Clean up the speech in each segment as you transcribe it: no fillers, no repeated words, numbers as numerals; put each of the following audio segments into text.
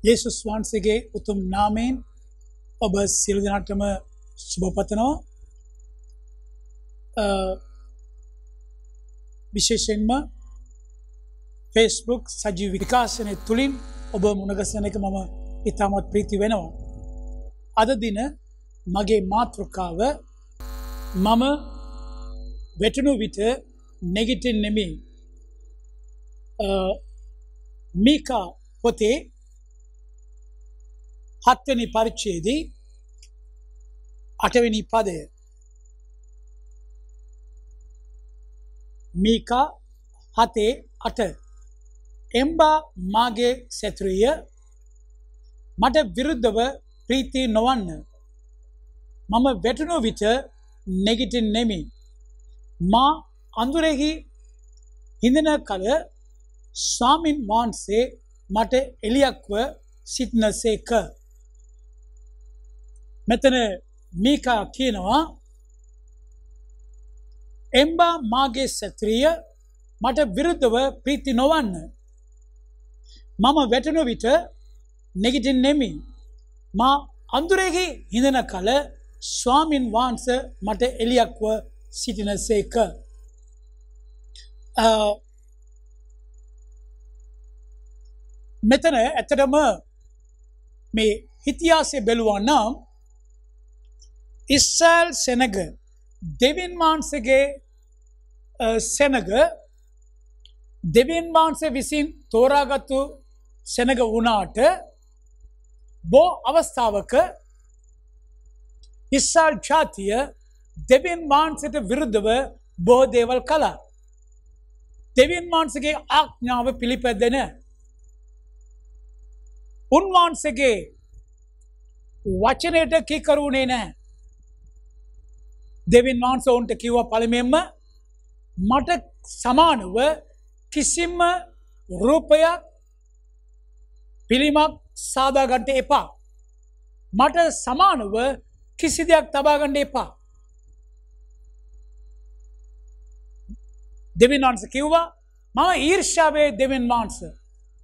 යේසුස් වහන්සේගේ උතුම් නාමයෙන් ඔබ සියලු දෙනාටම සුබ පතනවා. විශේෂයෙන්ම Facebook සජීව විකාශනය තුළින් ඔබ මුණගැසෙන එක මම ඉතාමත් ප්‍රීති වෙනවා. අද දින මගේ මාතෘකාව මම වැටුණු විට නැගිටින්නේ නෙමෙයි. මීකා පොතේ 7 වෙනි පරිච්ඡේදයේ 8 වෙනි පදය. මීකා 7:8 එම්බා මාගේ සතුරිය මට විරුද්ධව ප්‍රීති නොවන්න. මම වැටුණු විට නැගිටින්නේ නෙමෙයි. මා අඳුරෙහි හිඳන කල ස්වාමින් වහන්සේ මට එළියක්ව සිටිනසේක. මෙතන මීකා කියනවා එම්බා මාගේ සත්‍රිය මට විරුද්ධව ප්‍රීති නොවන්න. මම වැටුණු විට නැගිටින්නේ නෙමෙයි. මා අඳුරෙහි හිඳන කල ස්වාමින් වහන්සේ මට එළියක්ව සිටිනසේක. මෙතන ඇත්තටම මේ ඉතිහාසය බැලුවා නම් ඉස්රායල් සෙනග දෙවියන් වහන්සේගේ සෙනග දෙවියන් වහන්සේ විසින් තෝරාගත්තු සෙනග වුණාට බොහෝ අවස්ථාවක ඉස්රායල් ජාතිය දෙවියන් වහන්සේට විරුද්ධව බොහෝ දේවල් කළා. දෙවියන් වහන්සේගේ ආඥාව පිළිපැදෙන උන්වහන්සේගේ වචනයට කීකරුුනේ නැහැ. දෙවියන් වහන්සේ උන්ට කිව්වා පළමුවෙන්ම මට සමානව කිසිම රූපයක් පිළිමක් සාදා ගන්න එපා. මට සමානව කිසි දෙයක් තබා ගන්න එපා. දෙවියන් වහන්සේ කිව්වා මම ඊර්ෂ්‍යාවේ දෙවියන් වහන්සේ.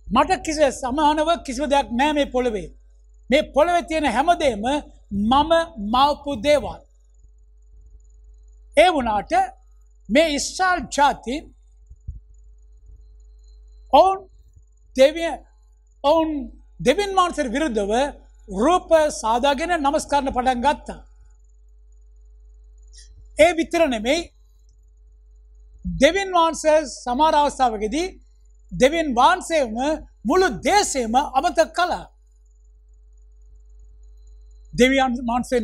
මට කිසි සමානව කිසිම දෙයක් නැහැ මේ පොළවේ. මේ පොළවේ තියෙන හැමදේම මම මවපු දේවල්. ඒ වුණාට මේ ඉස්රායල් ජාති ඔවුන් දෙවියන් වහන්සේට විරුද්ධව රූප සාදාගෙන නමස්කාරන පටන් ගත්තා. ඒ විතර නෙමෙයි දෙවියන් වහන්සේ සමහර අවස්ථාවකදී දෙවියන් වහන්සේම මුළු දේශයම අමතක කළා. දෙවියන් වහන්සේ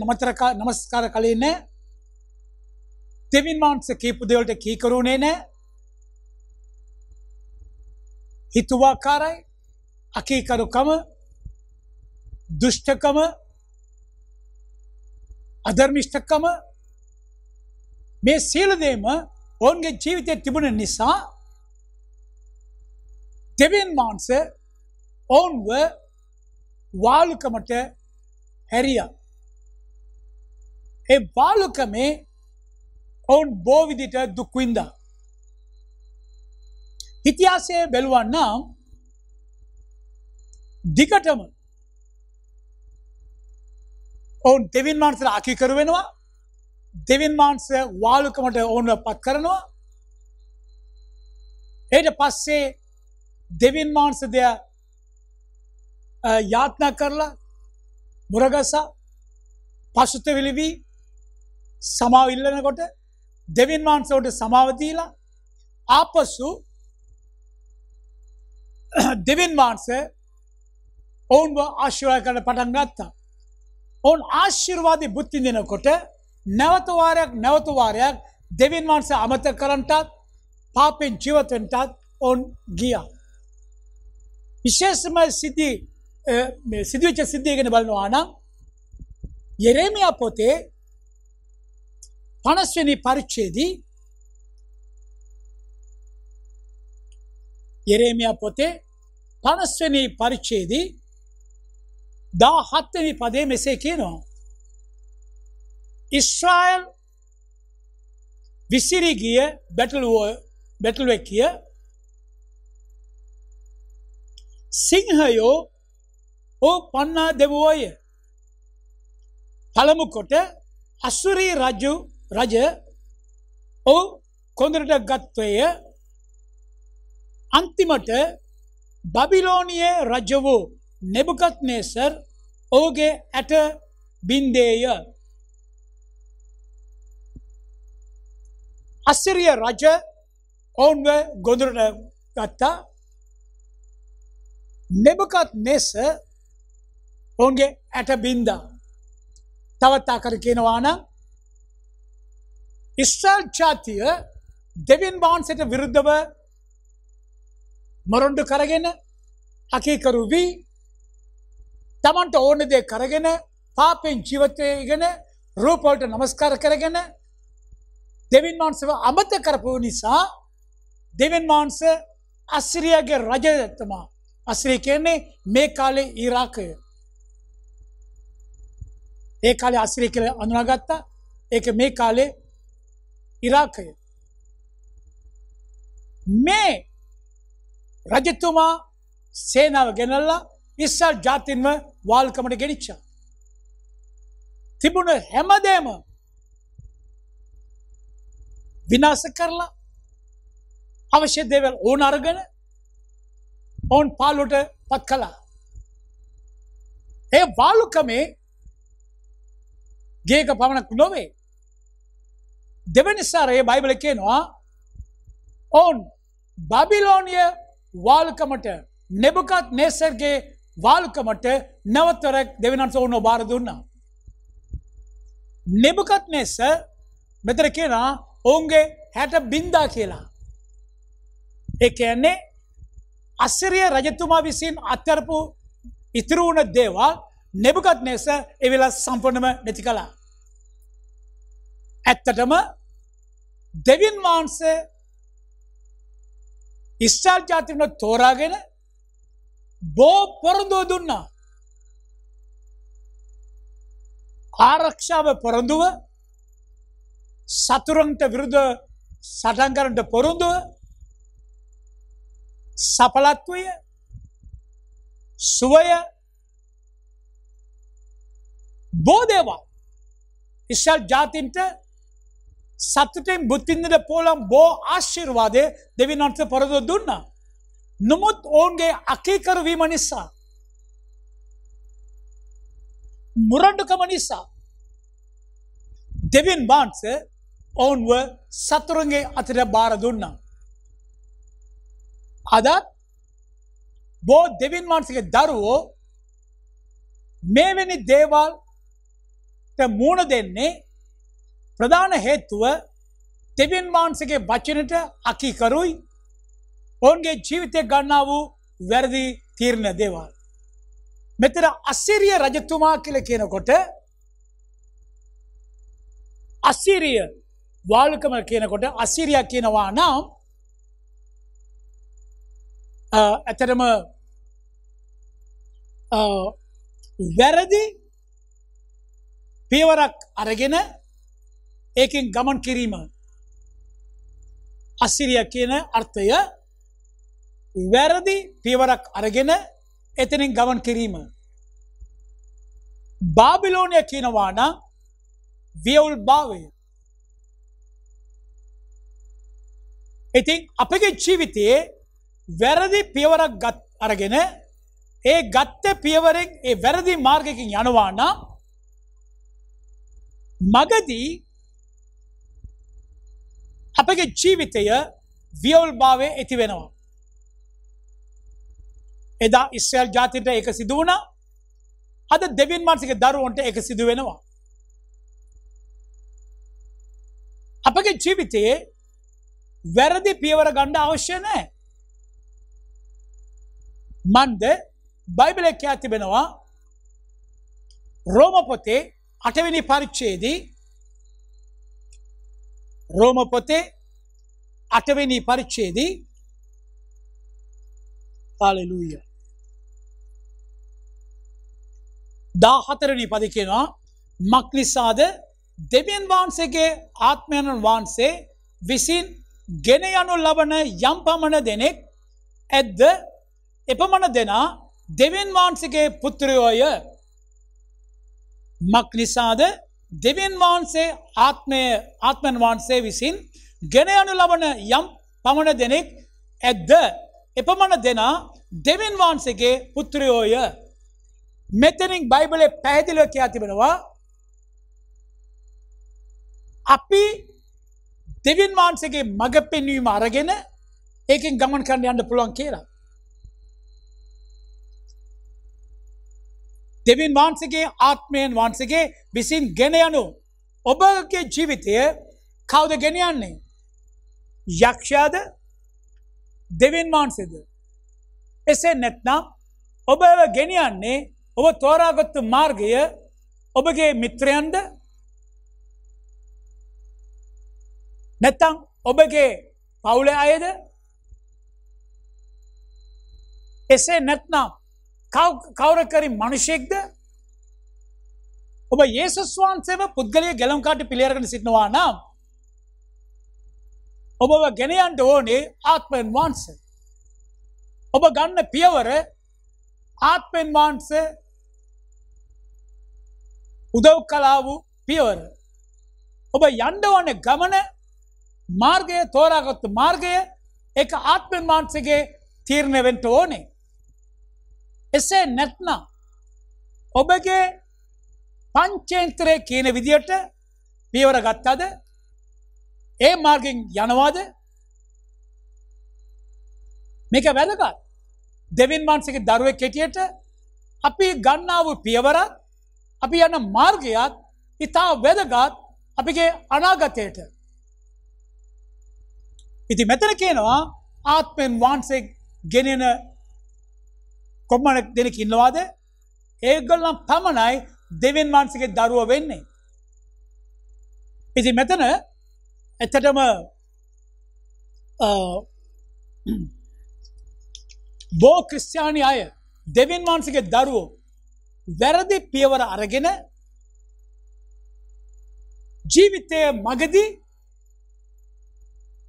නමස්කාර කළේ නැහැ. දෙවියන් වහන්සේ කියපු දේවල්ට කීකරුුනේ නැහැ. හිතුවාකාරයි, අකීකරුකම, දුෂ්ටකම, අධර්මිෂ්ඨකම මේ සියලු දේම ඔවුන්ගේ ජීවිතයේ තිබුණ නිසා දෙවියන් වහන්සේ ඔවුන්ව වාලුකමට හැරියා. ඒ වාලුකමේ ඔවුන් බොහෝ විදිහට දුක් විඳා. ඉතිහාසය බැලුවා නම් දිගටම ඔවුන් දෙවියන් වහන්සේට අකීකරු වෙනවා. දෙවියන් වහන්සේ වාලුකමට ඔවුන්ව පත් කරනවා. ඊට පස්සේ දෙවියන් වහන්සේ දෙය යාත්නා කරලා මුරගසා පසුතැවිලි වී සමාව ඉල්ලනකොට දෙවියන් වහන්සේට සමාව දීලා ආපසු දෙවියන් වහන්සේ ඔවුන්ව ආශිර්වාද කරන්න පටන් ගත්තා. ඔවුන් ආශිර්වාදී බුද්ධ විඳිනකොට නැවත වාරයක් දෙවියන් වහන්සේ අමතක කරන්නටත් පාපෙන් ජීවත් වෙන්නටත් ඔවුන් ගියා. විශේෂම සිදුවෙච්ච සිද්ධිය ගැන බලනවා නම් යෙරේමියා පොතේ 50 වෙනි පරිච්ඡේදයේ යෙරේමියා පොතේ 50 වෙනි පරිච්ඡේදයේ 17 වෙනි පදයේ මෙසේ කියනවා ඉස්රායල් විසිරී ගිය බැටළුවෙකිය සිංහයෝ ඕ පන්නා දෙවෝය. පළමු කොට අසුරී රජ ඕ කොඳුරට ගත්වය. අන්තිමට බබිලෝනියේ රජ වූ නෙබුකත්නේසර් ඔහුගේ ඇට බින්දේය. අසිරිය රජ ඔවුන්ව ගොදුරට ගත්තා. නෙබුකත්නේසර් ඔවුන්ගේ ඇට බින්දා. තවත් ආකාර කියනවා නම් ඉස්රායල් ජාතිය දෙවියන් වහන්සේට විරුද්ධව මරොණ්ඩු කරගෙන අකීකරු වී තමන්ට ඕන දේ කරගෙන පාපෙන් ජීවිතය ඉගෙන රූප වලට නමස්කාර කරගෙන දෙවියන් වහන්සේව අමතක කරපු නිසා දෙවියන් වහන්සේ අසිරියාගේ රජය තමයි. අසිරිය කියන්නේ මේ කාලේ ඉරාකය. ඒ කාලේ අසිරිය කියලා අඳුනාගත්තා. ඒක මේ කාලේ ඉරාකය. මේ රජතුමා සේනාව ගෙනල්ලා ඉස්රායල් ජාතින්ව වාල්කමට ගෙනිච්චා. තිබුණ හැමදේම විනාශ කරලා අවශ්‍ය දේවල් ඕන අරගෙන ඔවුන් පාළුවට පත් කළා. ඒ වාලුකමේ ගේක පමණක් නොවේ. දෙවැනි සාරයේ බයිබලයේ කියනවා ඔවුන් බබිලෝනිය වාලුකමට නෙබුකත්නේසර්ගේ වාලුකමට නැවතරක් දෙවියන් වහන්සේ ඔවුන්ව බාර දුන්නා. නෙබුකත්නේසර් මෙතන කියනවා ඔවුන්ගේ 60 බින්දා කියලා. ඒ කියන්නේ අසිරිය රජතුමා විසින් අත්හැරපු ඉතුරු වුණ දේවල් නෙබුකත්නේසර් ඒ වෙලාව සම්පූර්ණයෙන්ම නැති කළා. ඇත්තටම දෙවියන් වහන්සේ ඉස්රායල් ජාතිව තෝරාගෙන බෝ පොරොන්දුව දුන්නා. ආරක්ෂාව පොරොන්දුව, සතුරන්ට විරුද්ධ සටන් කරන්නට පොරොන්දුව, සඵලත්වය, සුවය, බෝ දේවල් ඉස්රායල් ජාතින්ට සතුටෙන් බුද්ධ විඳින්න පුළුවන් බෝ ආශිර්වාදය දෙවියන් වහන්සේ පොරොන්දුව දුන්නා. නමුත් ඔවුන්ගේ අකීකරු වීම නිසා, මුරණ්ඩුකම නිසා දෙවියන් වහන්සේ ඔවුන්ව සතුරුන්ගේ අතට බාර දුන්නා. අද බෝ දෙවියන් වහන්සේගේ දරුවෝ මෙවැනි දේවල්ට මුහුණ දෙන්නේ ප්‍රධාන හේතුව දෙවියන් වහන්සේගේ වචනට අකීකරුයි, ඔවුන්ගේ ජීවිතය ගන්නා වූ වැරදි තීරණ දේවල්. මෙතන අසිරිය රජතුමා කියලා කියනකොට අසිරිය වාලුකම කියනකොට අසිරියා කියනවා නම් ඇත්තටම වැරදි පියවරක් අරගෙන ඒකෙන් ගමන් කිරීම. අසිරියා කියන අර්ථය වැරදි පියවරක් අරගෙන එතනින් ගමන් කිරීම. බාබිලෝනිය කියනවා නම් වියවුල් භාවය. ඉතින් අපගේ ජීවිතයේ වැරදි පියවරක් අරගෙන ඒ ගත්ත පියවරෙන් ඒ වැරදි මාර්ගයකින් යනවා නම් මගදී අපගේ ජීවිතය වියවුල් භාවයේ ඇති වෙනවා. එදා ඉස්රායල් ජාතියට ඒක සිදු වුණා. අද දෙවියන් වහන්සේගේ දරුවන්ට ඒක සිදු වෙනවා. අපගේ ජීවිතයේ වැරදි පියවර ගන්න අවශ්‍ය නැහැ. මන්ද බයිබලයේ කියා තිබෙනවා රෝම පොතේ 8 වෙනි පරිච්ඡේදයේ රෝම පොතේ 8 වෙනි පරිච්ඡේදයේ හalleluya 14 වෙනි පද කියනවා මක්නිසාද දෙවියන් වහන්සේගේ ආත්මයන් වහන්සේ විසින් ගෙන යනු ලබන යම් පමණ දෙනෙක් ඇද්ද එපමණ දෙනා දෙවියන් වහන්සේගේ පුත්‍රයෝය. මක් නිසාද දෙවියන් වහන්සේ ආත්මයන් වහන්සේ විසින් ගෙන යනු ලබන යම් පමණ දෙනෙක් ඇද්ද එපමණ දෙනා දෙවියන් වහන්සේගේ පුත්‍රයෝය. මෙතනින් බයිබලයේ පැහැදිලිව කියා තිබෙනවා අපි දෙවියන් වහන්සේගේ මඟ පෙන්වීම අරගෙන ඒකෙන් ගමන් කරන්න යන්න පුළුවන් කියලා. දෙවියන් වහන්සේගේ ආත්මයන් වහන්සේගේ විසින් ගෙන යනු ඔබගේ ජීවිතය කවුද ගෙන යන්නේ? යක්ෂයාද දෙවියන් වහන්සේද? එසේ නැත්නම් ඔබව ගෙන යන්නේ ඔබ තෝරාගත්තු මාර්ගය ඔබගේ මිත්‍රයන්ද නැත්නම් ඔබගේ පවුලේ අයද? එසේ නැත්නම් කවුරකරි මිනිසෙක්ද? ඔබ යේසුස් වහන්සේව පුද්ගලික ගැලුම් කාට පිළිඅරගෙන සිටනවා නම් ඔබව ගෙන යන්න ඕනේ ආත්මෙන් වහන්සේ. ඔබ ගන්න පියවර ආත්මෙන් වහන්සේ උදව් කළා වූ පියවර. ඔබ යන්න ඕනේ ගමන මාර්ගය තෝරාගත්තු මාර්ගය ඒක ආත්මෙන් වහන්සේගේ තීරණය වෙන්න ඕනේ. එසේ නැත්නම් ඔබගේ පංචේන්ද්‍රය කියන විදියට පියවර ගත්තද? ඒ මාර්ගෙන් යනවාද? මේක වැදගත්. දෙවියන් වහන්සේගේ දරුවෙක් හැටියට අපි ගන්නා වූ පියවරත් අපි යන මාර්ගයත් ඉතා වැදගත් අපගේ අනාගතයට. ඉතින් මෙතන කියනවා ආත්මෙන් වහන්සේ ගෙනෙන කොම්මන දෙනෙක් ඉන්නවාද? ඒගොල්ලන් පමණයි දෙවියන් වහන්සේගේ දරුවෝ වෙන්නේ. ඉතින් මෙතන ඇත්තටම බොහෝ ක්‍රිස්තියානි අය දෙවියන් වහන්සේගේ දරුවෝ වැරදි පියවර අරගෙන ජීවිතයේ මගදී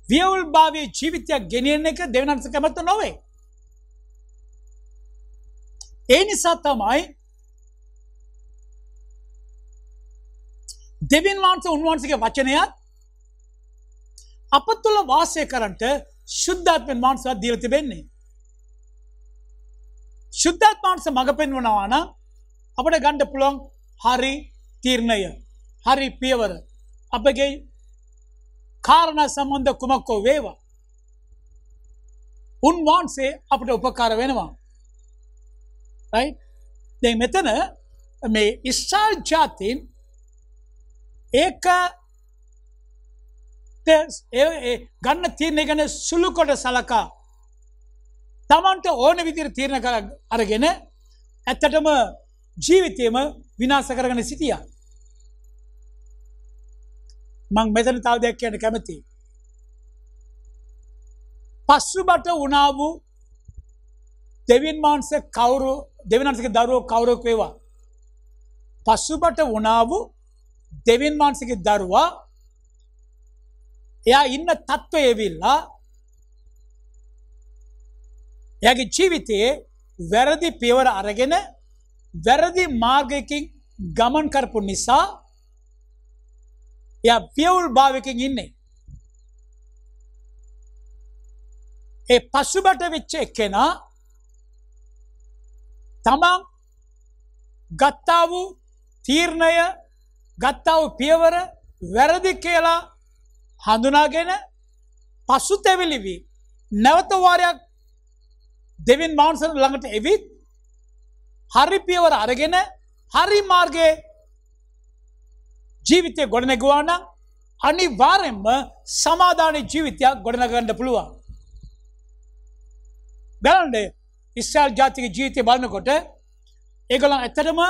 වියවුල්භාවී ජීවිතයක් ගෙනියන එක දෙවියන් වහන්සේ කැමති නොවේ. ඒ නිසා තමයි දෙවියන් වහන්සේ උන්වහන්සේගේ වචනයත් අප තුළ වාසය කරන්නට ශුද්ධාත්මෙන් වහන්සේ දීලා තිබෙන්නේ. ශුද්ධාත්ම වහන්සේ මඟ පෙන්වනවා නම් අපිට ගන්න පුළුවන් හරි තීරණය, හරි පියවර අපගේ කාරණා සම්බන්ධ කුමක් හෝ වේවා. උන්වහන්සේ අපිට උපකාර වෙනවා. right? දැන් මෙතන මේ ඉස්රායල් ජාතීන් ඒක ගන්න තීරණය ගැන සුළු කොට සලකා තමන්ට ඕන විදිහට තීරණ අරගෙන ඇත්තටම ජීවිතේම විනාශ කරගෙන සිටියා. මම මෙතන තව දෙයක් කියන්න කැමතියි. පසුබට වුණා වූ දෙවියන් වහන්සේ කවුරු දෙවියන් වහන්සේගේ දරුවෝ කවුරුක් වේවා. පසුබට වුණා වූ දෙවියන් වහන්සේගේ දරුවා එයා ඉන්න තත්ත්වය එවිලා එයාගේ ජීවිතයේ වැරදි පියවර අරගෙන වැරදි මාර්ගයකින් ගමන් කරපු නිසා එයා වියවුල් භාවයකින් ඉන්නේ. ඒ පසුබට වෙච්ච එකනා තමන් ගත්තා වූ තීරණය ගත්තා වූ පියවර වැරදි කියලා හඳුනාගෙන පසුතැවිලි වී නැවත වාරයක් දෙවියන් වහන්සේ ළඟට එවිත් හරි පියවර අරගෙන හරි මාර්ගයේ ජීවිතය ගොඩනගුවා නම් අනිවාර්යෙන්ම සමාදාන ජීවිතයක් ගොඩනගන්න පුළුවන්. බලන්න ඉස්රායල් ජාතික ජීවිතය බලනකොට ඒගොල්ලන් ඇත්තටම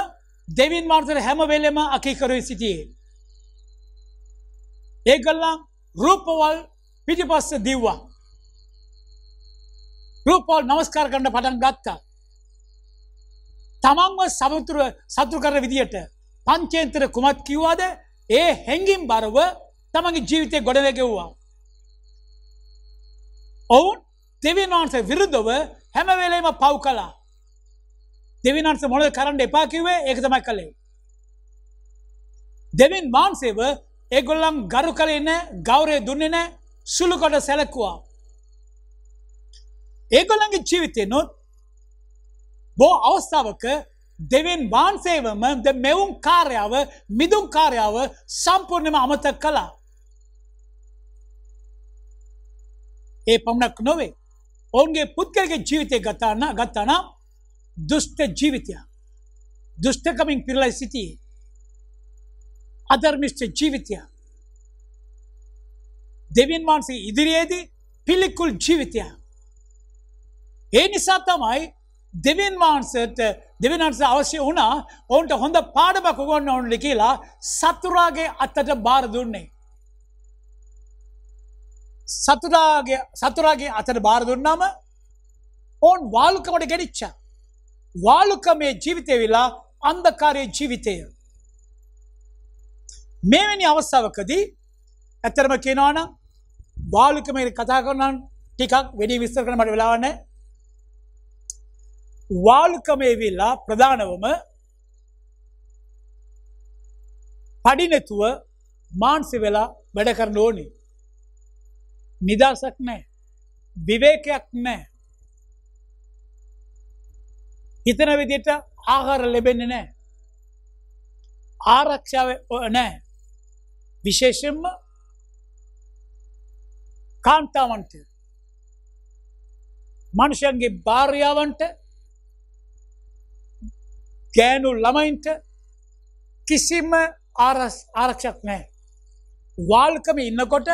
දෙවියන් වහන්සේට හැම වෙලෙම අකීකරුවේ සිටියේ. ඒගොල්ලන් රූපවල පිටිපස්ස දිව්වා. රූපවල නමස්කාර කරන්න පටන් ගත්තා. තමන්ව සතුරු කරන විදියට පංචේන්ද්‍ර කුමත් කිව්වද ඒ හැංගීම් බරව තමන්ගේ ජීවිතේ ගොඩනැගෙව්වා. ඔවුන් දෙවියන් වහන්සේ විරුද්ධව හැම වෙලේම පව් කළා. දෙවියන් වහන්සේ මොනවද කරන්න එපා කිව්වේ? ඒක තමයි කළේ. දෙවියන් වහන්සේව ඒගොල්ලන් ගරු කළේ නැහැ, ගෞරවය දුන්නේ නැහැ, සුළු කොට සැලකුවා. ඒගොල්ලන්ගේ ජීවිතේනොත් බොහෝ අවස්ථාවක දෙවියන් වහන්සේවම මෙවුන් කාර්යාව, මිදුම් කාර්යාව සම්පූර්ණයෙන්ම අමතක කළා. ඒ පමණක් නොවේ. ඔවුන්ගේ පුද්ගලික ජීවිතය ගත්තා නම් දුෂ්ට ජීවිතය. දුෂ්ටකමින් පිරලා සිටියේ. අධර්මිෂ්ඨ ජීවිතය. දෙවියන් වහන්සේ ඉදිරියේදී පිළිකුල් ජීවිතය. ඒ නිසා තමයි දෙවියන් වහන්සේ අවශ්‍ය වුණා ඔවුන්ට හොඳ පාඩමක් උගන්වන්න ඕනේ කියලා සතුරාගේ අතට බාර දුන්නේ. සතුරාගේ අතට බාර දුන්නාම ඔවුන් වාලුකමට ගෙනිච්චා. වාලුකමේ ජීවිතය විලා අන්ධකාරයේ ජීවිතය. මෙවැනි අවස්ථාවකදී ඇත්තටම කියනවා නම් වාලුකමේ කතා කරනවා ටිකක් වැඩි විස්තර කරන්න මට වෙලාවක් නැහැ. වාලුකමේ විලා ප්‍රධානවම පඩි නැතුව මානසික වෙලා වැඩ කරන්න ඕනේ. නිදහසක් නැහැ. විවේකයක් නැහැ. හිතන විදිහට ආහාර ලැබෙන්නේ නැහැ. ආරක්ෂාව නැහැ. විශේෂයෙන්ම කාන්තාවන්ට, මනුෂ්‍යයන්ගේ භාර්යාවන්ට, ගෑනු ළමයින්ට කිසිම ආරක්ෂාවක් නැහැ. වාල්කමේ ඉන්නකොට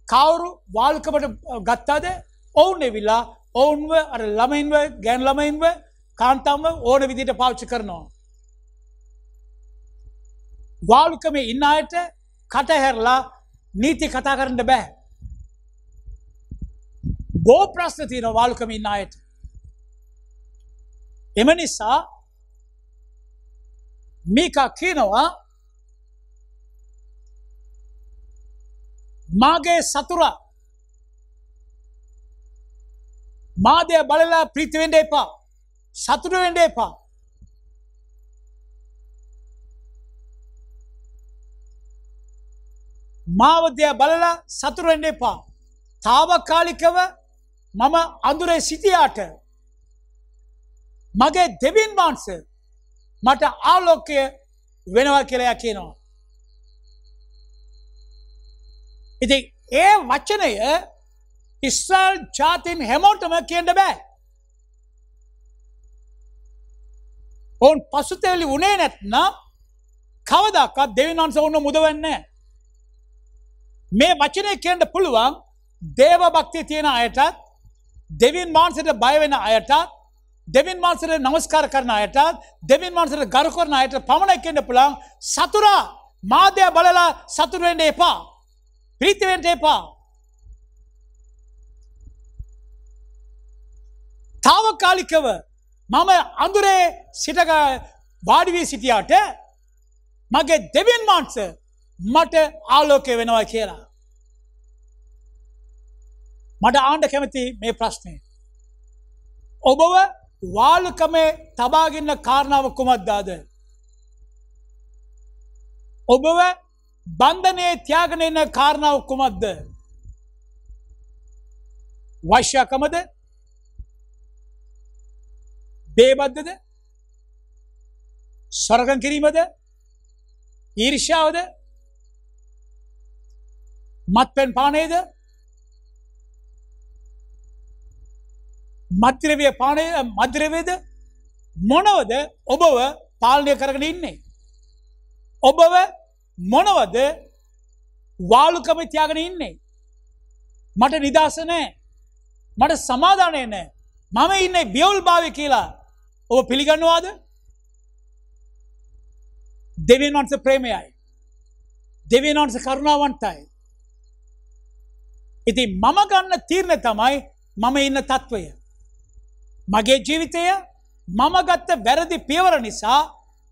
කවුරු වාල්කමට ගත්තාද ඔවුන් එවිලා ඔවුන්ව අර ළමයින්ව, ගෑනු ළමයින්ව, කාන්තාවන්ව ඕන විදිහට පාවිච්චි කරනවා. වාල්කමේ ඉන්න අයට කට හැරලා නීති කතා කරන්න බෑ. බොහෝ ප්‍රශ්න තියෙනවා වාල්කමේ ඉන්න අයට. එම නිසා මීකා කියනවා මාගේ සතුරා මාදය බලලා ප්‍රීති වෙන්න එපා, සතුට වෙන්න එපා. මාවදය බලලා සතුට වෙන්න එපා. తాවකාලිකව මම අඳුරේ සිටියාට මගේ දෙවියන් වහන්සේ මට ආලෝකය වෙනවා කියලා කියනවා. ඉතින් ඒ වචනය ඉස්රායල් ජාතින් හැමෝටම කියන්න බෑ. ඔවුන් පසුතැවිලි වුණේ නැත්නම් කවදාකවත් දෙවියන් වහන්සේ ඔවුන්ව මුදවන්නේ නැහැ. මේ වචනේ කියන්න පුළුවන් දේව භක්තිය තියෙන අයටත්, දෙවියන් වහන්සේට බය වෙන අයටත්, දෙවියන් වහන්සේට නමස්කාර කරන අයටත්, දෙවියන් වහන්සේට ගරු කරන අයට පමණයි කියන්න පුළුවන් සතුරා මාදය බලලා සතුට වෙන්න එපා, ප්‍රීති වෙන්න එපා. తాවකාලිකව මම අඳුරේ සිටක වාඩි වී සිටියාට මගේ දෙවියන් වහන්සේ මට ආලෝකය වෙනවා කියලා. මට ආන්න කැමති මේ ප්‍රශ්නේ. ඔබව වාලුකමේ තබාගන්න කාරණාව කුමක්දාද? ඔබව බන්ධනයේ තියාගෙන ඉන්න කාරණාව කුමක්ද? වෛශ්‍යකමද? බේබද්දද? සොරකම් කිරීමද? ඊර්ෂ්‍යාවද? මත්පැන් පානයද? මත්ද්‍රව්‍ය පානය, මත්ද්‍රව්‍යද? මොනවද ඔබව පාලනය කරගෙන ඉන්නේ? ඔබව මොනවද වාලුකම තියාගෙන ඉන්නේ? මට නිදහස නැහැ, මට සමාදානය නැහැ, මම ඉන්නේ බියවුල්භාවය කියලා ඔබ පිළිගන්නවාද? දෙවියන් වහන්සේ ප්‍රේමයයි, දෙවියන් වහන්සේ කරුණාවන්තයි. ඉතින් මම ගන්න තීරණය තමයි මම ඉන්න තත්වය. මගේ ජීවිතය මම ගත්ත වැරදි පියවර නිසා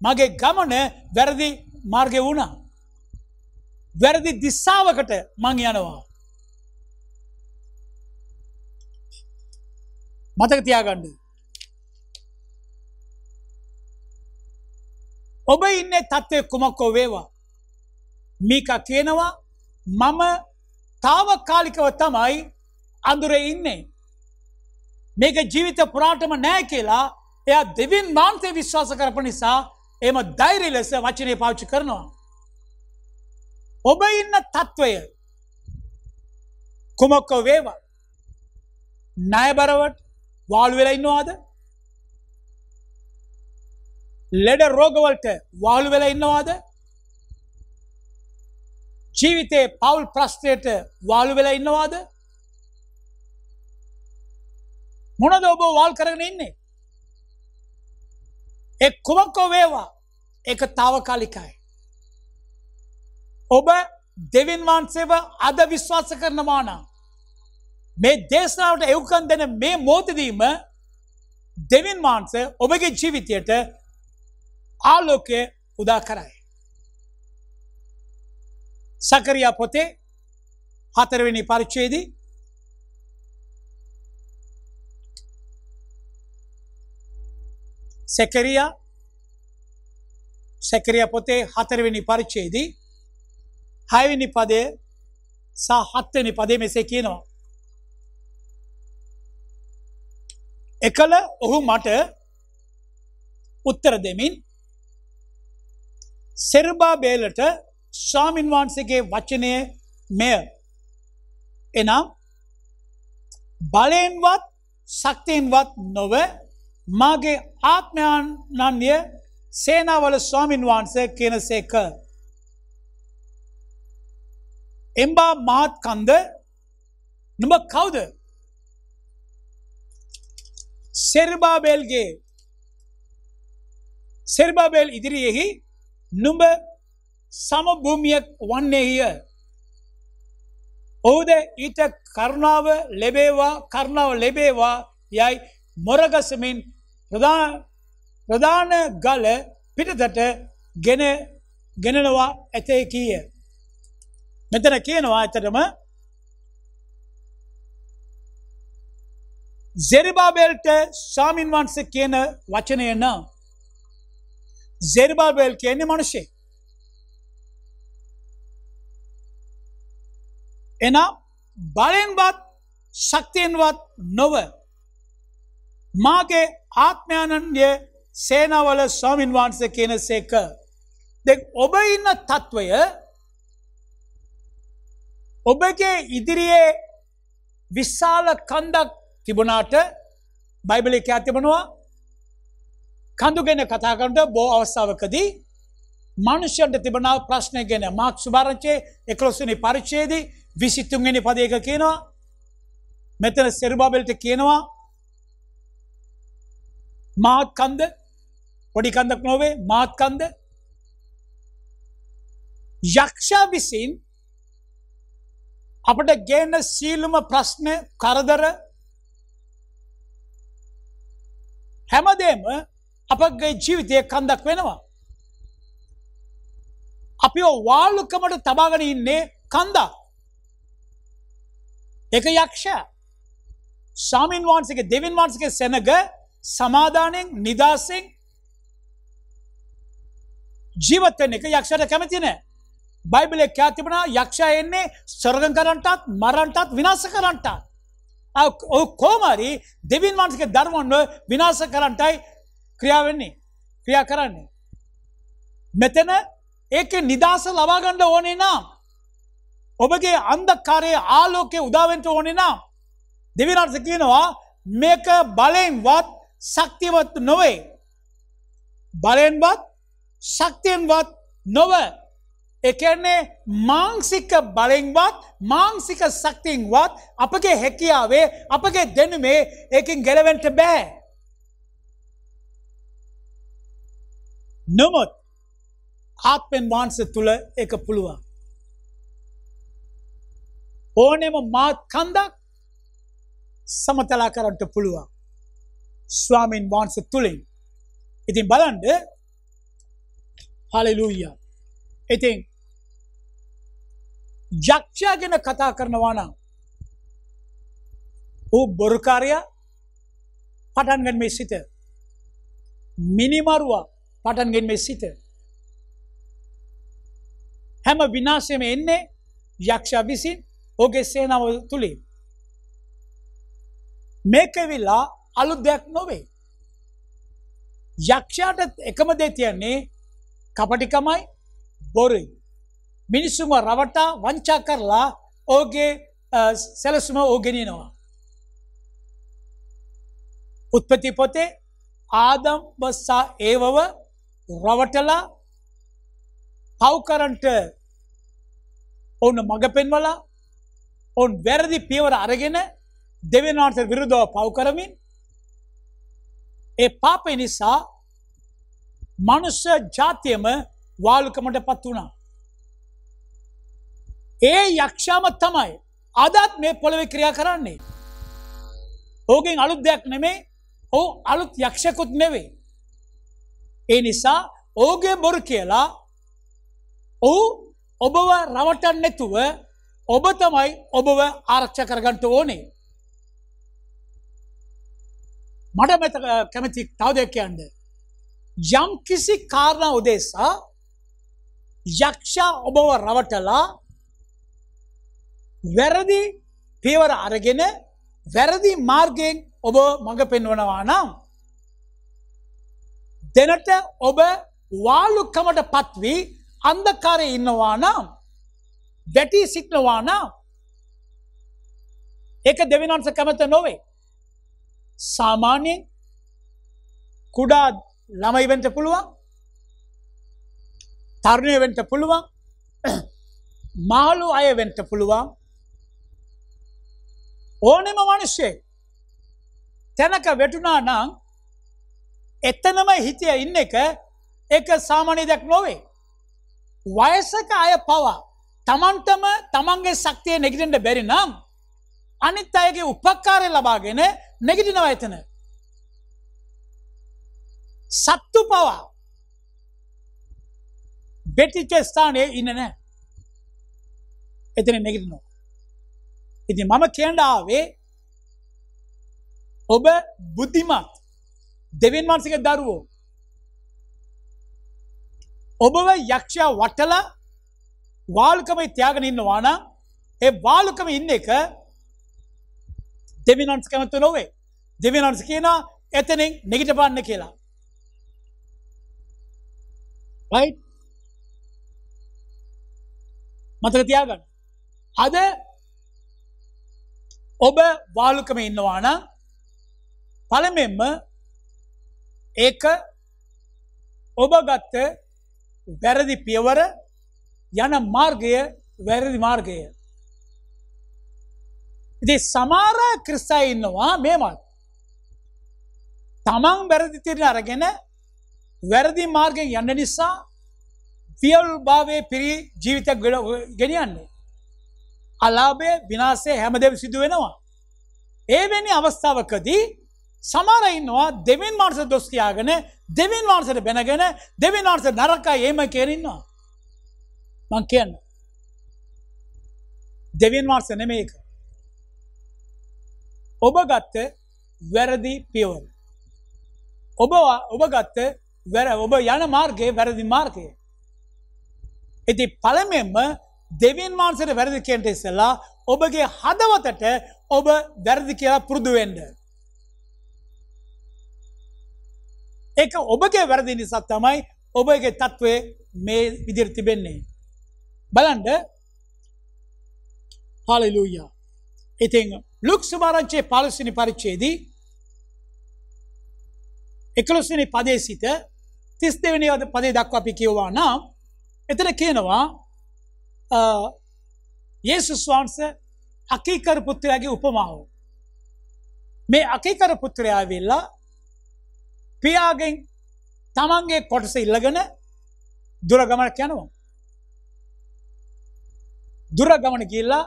මගේ ගමන වැරදි මාර්ගය වුණා. වැරදි දිශාවකට මං යනවා. මතක තියාගන්න. ඔබ ඉන්නේ තත්ත්වය කුමක්කෝ වේවා. මීකා කියනවා මම తాවකාලිකව තමයි අඳුරේ ඉන්නේ. මේක ජීවිත පුරාටම නෑ කියලා එයා දෙවියන් වහන්සේ විශ්වාස කරපු නිසා එම ධෛර්ය ලෙස වචනේ පාවිච්චි කරනවා. ඔබ ඉන්න තත්ත්වය කුමක්කෝ වේවා. ණයබරවට වාළු වෙලා ඉන්නවාද? ලෙඩ රෝගවලට වාළු වෙලා ඉන්නවාද? ජීවිතේ පෞල් ප්‍රශ්නයට වාළු වෙලා ඉන්නවාද? මොනද ඔබ වාල් කරගෙන ඉන්නේ? ඒ කුමක්කෝ වේවා ඒක తాවකාලිකයි. ඔබ දෙවියන් වහන්සේව අද විශ්වාස කරනවා නම් මේ දේශනාවට එවුකම් දෙන මේ මොහොතදීම දෙවියන් වහන්සේ ඔබගේ ජීවිතයට ආලෝකය උදා කරයි. සකරියා පොතේ 4 වෙනි පරිච්ඡේදයේ සකරියා පොතේ 4 වෙනි පරිච්ඡේදයේ 6 වෙනි පදයේ සහ 7 වෙනි පදයේ මෙසේ කියනවා. එකල ඔහු මට උත්තර දෙමින් සෙරුබාබේලට ස්වාමින් වහන්සේගේ වචනය මෙය. එනම් බලයෙන්වත් ශක්තියෙන්වත් නොව මාගේ ආත්මයන්න්ය සේනාවල ස්වාමින් වහන්සේ කියනසේක. එම්බා මහත් කන්ද නුඹ කවුද? සෙරුබාබේල් ඉදිරියෙහි නුඹ සමභූමියක් වන්නේය. ඔහුද ඊට කරුණාව ලැබේවා යයි මොරගසමින් ප්‍රධාන ගල පිටතට ගෙනනවා ඇතේ කීය. මෙතන කියනවා ඇත්තටම ජෙරුබාබේල්ට ස්වාමින් වහන්සේ කියන වචනය නම් ජෙරුබාබේල් කියන්නේ මිනිසෙක්. එනම් බලයෙන්වත් ශක්තියෙන්වත් නොව මාගේ ආත්මයන්න්ය සේනාවල ස්වාමින් වහන්සේ කියනසේක. දැන් ඔබ ඉන්න තත්වය ඔබගේ ඉදිරියේ විශාල කන්දක් තිබුණාට බයිබලයේ කියා තිබෙනවා කඳු ගැන කතා කරනකොට බොහෝ අවස්ථාවකදී මනුෂ්‍යයන්ට තිබෙන ප්‍රශ්න ගැන මාක් සුභාරංචේ 11 වෙනි පරිච්ඡේදයේ 23 වෙනි පදයක කියනවා. මෙතන සෙරුබාබේල්ට කියනවා මහත් කන්ද, පොඩි කන්දක් නොවේ මහත් කන්ද. යක්ෂයා විසින් අපට ගේන සීලම ප්‍රශ්න කරදර හැමදේම අපගේ ජීවිතයේ කන්දක් වෙනවා. අපි වාලුකමට තබාගෙන ඉන්නේ කන්දක්. ඒක යක්ෂයා. ස්වාමින් වහන්සේගේ දෙවියන් වහන්සේගේ සෙනග සමාදානෙන් නිදාසෙන් ජීවත් වෙන එක යක්ෂයාට කැමති නැහැ. බයිබලයේ කියා තිබෙනවා යක්ෂයා එන්නේ ස්වර්ගම් කරන්නටත් මරන්නටත් විනාශ කරන්නටත්. ඔව් කොහොමරි දෙවියන් වහන්සේගේ ධර්මවල විනාශ කරන්නටයි ක්‍රියා කරන්නේ. මෙතන ඒකේ නිදාස ලබා ගන්න ඕනේ නම් ඔබගේ අන්ධකාරයේ ආලෝකයේ උදා වෙන්න ඕනේ නම් දෙවියන් වහන්සේ කියනවා මේක බලයෙන්වත් ශක්තියවත් නොවේ. බලයෙන්වත් ශක්තියෙන්වත් නොව. ඒ කියන්නේ මානසික බලයෙන්වත් මානසික ශක්තියෙන්වත් අපගේ හැකියාවේ අපගේ දැනුමේ ඒකෙන් ගැලවෙන්න බෑ. නමුත් ආත්මෙන් වහන්සේ තුල ඒක පුළුවන්. ඕනෙම මාත් කන්දක් සමතලා කරන්න පුළුවන් ස්වාමීන් වහන්සේ තුලින්. ඉතින් බලන්න හලෙලූයා. ඉතින් යක්ෂයා ගැන කතා කරනවා නම් ඌ බොරුකාරයා පටන් ගන්න මේ සිත. මිනිමරුවා පටන් ගන්න මේ සිත. හැම විනාශයම එන්නේ යක්ෂයා විසින් ඔහුගේ සේනාව තුලින්. මේක විලා අලුත් දෙයක් නොවේ. යක්ෂයාට එකම දේ තියන්නේ කපටිකමයි බොරුයි. මිනිස්සුන්ව රවටා වංචා කරලා ඔහුගේ සැලසුම ඔහු ගෙනියනවා. උත්පත්ති පොතේ ආදම් වස්සා ඒවව රවටලා පව්කරන්ට ඔවුන් මඟ පෙන්වලා ඔවුන් වැරදි පියවර අරගෙන දෙවියන් වහන්සේට විරුද්ධව පව් කරමින් ඒ පාපය නිසා මනුෂ්‍ය ජාතියම වාලුකමට පත් වුණා. ඒ යක්ෂයාම තමයි අදත් මේ පොළවේ ක්‍රියා කරන්නේ. ඔහුගෙන් අලුත් දෙයක් නෙමෙයි, ඔහු අලුත් යක්ෂයෙකුත් නෙවෙයි. ඒ නිසා ඔහුගේ බොරු කියලා ඔහු ඔබව රවටන්නේ නැතුව ඔබ තමයි ඔබව ආරක්ෂා කරගන්න ඕනේ. මට මෙතන කැමති තව දෙයක් කියන්න. යම් කිසි කාරණා උදෙසා යක්ෂයා ඔබව රවටලා වැරදි පියවර අරගෙන වැරදි මාර්ගයෙන් ඔබ මඟ පෙන්වනවා නම් දෙනට ඔබ වාලුකමට පත් වී අන්ධකාරයේ ඉන්නවා නම් වැටි සිටිනවා නම් ඒක දෙවියන් වහන්සේ කැමති නොවේ. සාමාන්‍යයෙන් කුඩා ළමයි වෙන්න පුළුවන්, තරුණයෝ වෙන්න පුළුවන්, මාළු අය වෙන්න පුළුවන්, ඕනෙම මිනිස්සෙක් තැනක වැටුණා නම් එතනම හිතේ ඉන්න එක ඒක සාමාන්‍ය දෙයක් නොවේ. වයසක අය පවා තමන්ටම තමන්ගේ ශක්තිය නැගිටින්න බැරි නම් අනිත් අයගේ උපකාරය ලබාගෙන නැගිටිනවා එතන. සත්තු පවා බෙටිච්ච ස්ථානයේ ඉන්නේ නැහැ. එතන නැගිටිනවා. ඉතින් මම කියන්න ආවේ ඔබ බුද්ධිමත් දෙවියන් වහන්සේගේ දරුවෝ. ඔබව යක්ෂයා වටලා වාලුකමේ තියාගෙන ඉන්නවා නම් ඒ වාලුකමේ ඉන්න එක දෙවියන් වහන්සේ කැමති නොවේ. දෙවියන් වහන්සේ කියනවා එතනින් නැගිටපන්න කියලා. right? මතක තියාගන්න. අද ඔබ වාලුකමේ ඉන්නවා නම් පළමුවෙන්ම ඒක ඔබ ගත්ත වැරදි පියවර යන මාර්ගය වැරදි මාර්ගය. ඉතින් සමහර ක්‍රිස්තියානි ඉන්නවා මේවත්. තමන් වැරදි තීරණ අරගෙන වැරදි මාර්ගයෙන් යන්න නිසා වියල් භාවයේ පිරි ජීවිතයක් ගෙනියන්නේ. අලාභය විනාශය හැමදේම සිදු වෙනවා. එවැනි අවස්ථාවකදී සමහර ඉන්නවා දෙවියන් වහන්සේ දොස් කියාගෙන දෙවියන් වහන්සේට බැනගෙන දෙවියන් වහන්සේ නරකයි එහෙම කියන ඉන්නවා. මං කියන්නේ දෙවියන් වහන්සේ නෙමෙයි ඒක. ඔබ ගත්ත වැරදි පියවර. ඔබ ගත්ත ඔබ යන මාර්ගයේ වැරදි මාර්ගය. ඉතින් පළමුවෙන්ම දෙවියන් වහන්සේට වැරදි කියන ඉස්සෙල්ලා ඔබගේ හදවතට ඔබ වැරදි කියලා පුරුදු වෙන්න. ඒක ඔබගේ වැරදි නිසා තමයි ඔබගේ තත්වය මේ විදිහට තිබෙන්නේ. බලන්න. හalleluya. ඉතින් ලුක් සුභාරංචියේ 15 වෙනි පරිච්ඡේදයේ 11 වෙනි පදයේ සිට 32 වෙනි පදයේ දක්වා අපි කියවනවා නම් එතන කියනවා යේසුස් වහන්සේ අකීකර පුත්‍රයාගේ උපමාව. මේ අකීකර පුත්‍රයා වෙලා පියාගෙන් තමන්ගේ කොටස ඉල්ලගෙන දුර ගමනක් යනවා. දුර ගමන ගිහිල්ලා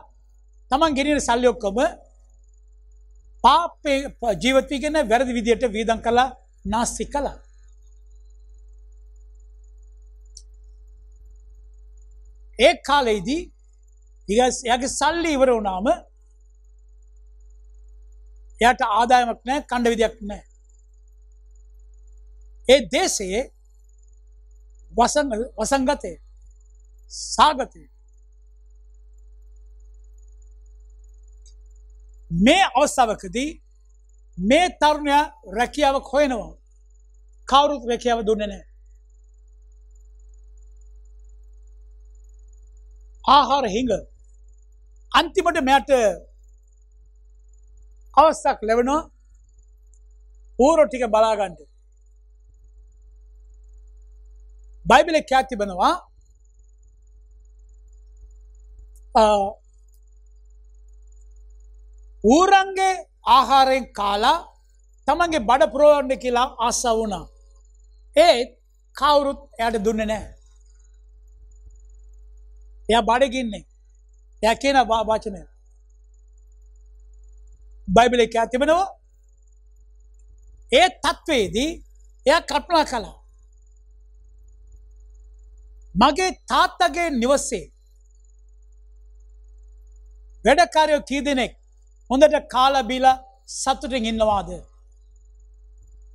තමන් ගෙනියන සල්ලි ඔක්කොම පාපේ ජීවත් වීගෙන වැරදි විදියට වීදම් කළා නාස්ති කළා. ඒ කාලේදී එයාගේ සල්ලි ඉවර වුණාම එයාට ආදායමක් නැහැ, කණ්ඩ විදියක් නැහැ. ඒ දේශයේ වසංගතය සාගතය. මේ අවස්ථාවකදී මේ තරුණයා රැකියාවක් හොයනවා. කවුරුත් රැකියාව දුන්නේ නැහැ. ආහාර හිඟ අන්තිමට මෙයාට අවස්ථාවක් ලැබෙනවා ඌරෝ ටික බලා ගන්න. බයිබලයේ කියති තිබෙනවා ඌරන්ගේ ආහාරයෙන් කාලා තමන්ගේ බඩ පුරවන්න කියලා ආසාව වුණා. ඒත් කවුරුත් එයාට දුන්නේ නැහැ. එයා බඩගින්නේ. එයා කියන වචනය බයිබලයේ කියති තිබෙනවා ඒ තත්වයේදී එයා කල්පනා කළා මගේ තාත්තගේ නිවසේ වැඩකාරයෝ කී දෙනෙක් හොඳට කාලා බීලා සතුටින් ඉන්නවාද?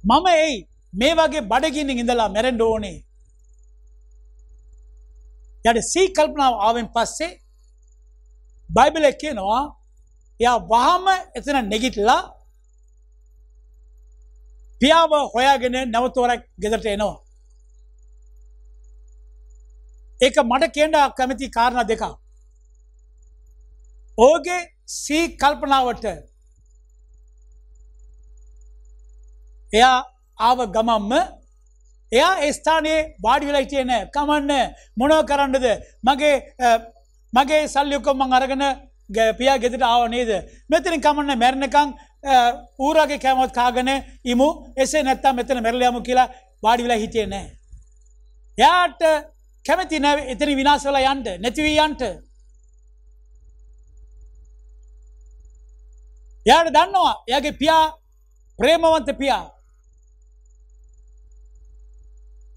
මම එයි මේ වගේ බඩගින්නින් ඉඳලා මැරෙන්න ඕනේ. යාට සී කල්පනාව ආවෙන් පස්සේ බයිබලයේ කියනවා එයා වහම එතන නැගිටලා පියාව හොයාගෙන නැවතවරක් ගෙදරට එනවා. ඒක මට කියන්න කැමති කාරණා දෙකක්. ඕගේ සී කල්පනාවට එයා ආව ගමම්ම එයා ඒ ස්ථානයේ වාඩි වෙලා හිටියේ නැහැ. කමන්නේ මොනව කරන්නද? මගේ සල්ලි ඔක්කොම මං අරගෙන පියා ගෙදරට ආව නේද? මෙතනින් කමන්නේ මැරෙනකන් ඌරගේ කැමවත් කාගෙන ඉමු. එසේ නැත්තම් මෙතන මැරලා යමු කියලා වාඩි වෙලා හිටියේ නැහැ. එයාට කැමති නැහැ එතන විනාශ වෙලා යන්න, නැති වී යන්න. එයාට දන්නවා එයාගේ පියා ප්‍රේමවන්ත පියා.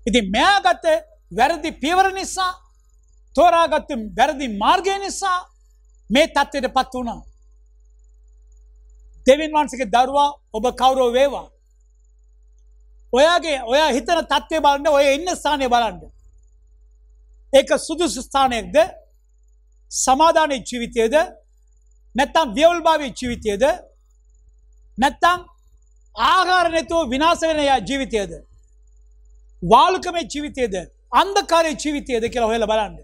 ඉතින් මෙයාගත වැරදි පියවර නිසා, තෝරාගත්තු වැරදි මාර්ගය නිසා මේ තත්ත්වයට පත් වුණා. දෙවියන් වහන්සේගේ දරුවා ඔබ කවුරු වේවා. ඔයා හිතන තත්ත්වය බලන්න, ඔය ඉන්න ස්ථානය බලන්න. ඒක සුදුසු ස්ථානයක්ද? සමාදානයේ ජීවිතයේද? නැත්තම් ව්‍යවුල්භාවී ජීවිතයේද? නැත්තම් ආහාර නැතුව විනාශ වෙන ජීවිතයේද? වාලුකමේ ජීවිතයේද? අන්ධකාරයේ ජීවිතයේද කියලා හොයලා බලන්න.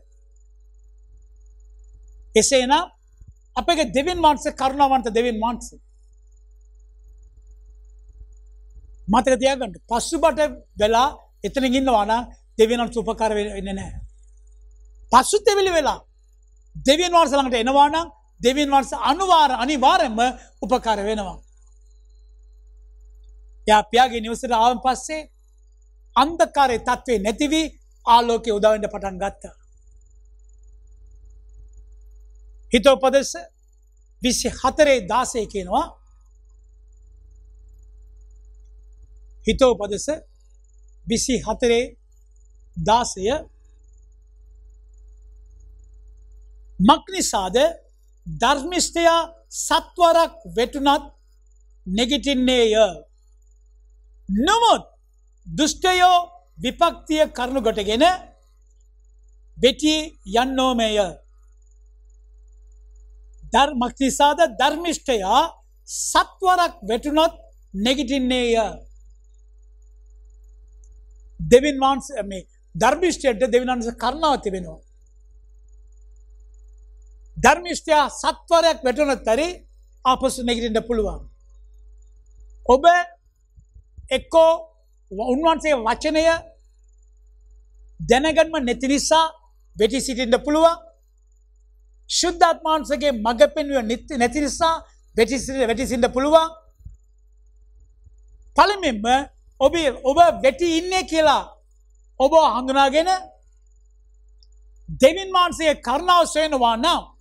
එසේනම් අපගේ දෙවියන් වහන්සේ කරුණාවන්ත දෙවියන් වහන්සේ. මතක තියාගන්න පසුබට වෙලා එතනින් ඉන්නවා නම් දෙවියන් වහන්සේ උපකාර වෙන්නේ නැහැ. පසුතැවිලි වෙලා දෙවියන් වහන්සේ ළඟට එනවා නම් දෙවියන් වහන්සේ අනිවාර්යෙන්ම උපකාර වෙනවා. යා පියාගේ නිවසට ආවන් පස්සේ අන්ධකාරයේ තත්ත්වේ නැති වී ආලෝකය උදා වෙන්න පටන් ගත්තා. හිතෝපදේශ 24:16 කියනවා. හිතෝපදේශ 24:16 මක්නිසාද ධර්මිෂ්ඨයා සත්වරක් වෙටුනත් නැගිටින්නේය. නමුත් දුෂ්ටයෝ විපක්තිය කරනු කොටගෙන වෙටි යන්නෝමේය. මක්නිසාද ධර්මිෂ්ඨයා සත්වරක් වෙටුනොත් නැගිටින්නේය. දෙවියන් වහන්සේ මේ ධර්මිෂ්ඨයට දෙවියන් වහන්සේ කරුණාව තිබෙනවා. ධර්මිෂ්ඨයා සත්වරයක් වැටුණත් හරි ආපසු නැගිටින්න පුළුවන්. ඔබ එක්කෝ උන්වහන්සේගේ වචනය දැනගන්න නැති නිසා වෙටි සිටින්න පුළුවන්. ශුද්ධාත්මාංශගේ මඟ පෙන්වීම නැති නිසා වෙටි සිටින්න පුළුවන්. පළමුවෙන්ම ඔබ වෙටි ඉන්නේ කියලා ඔබ හඳුනාගෙන දෙවියන් වහන්සේගේ කරුණාව සොයනවා නම්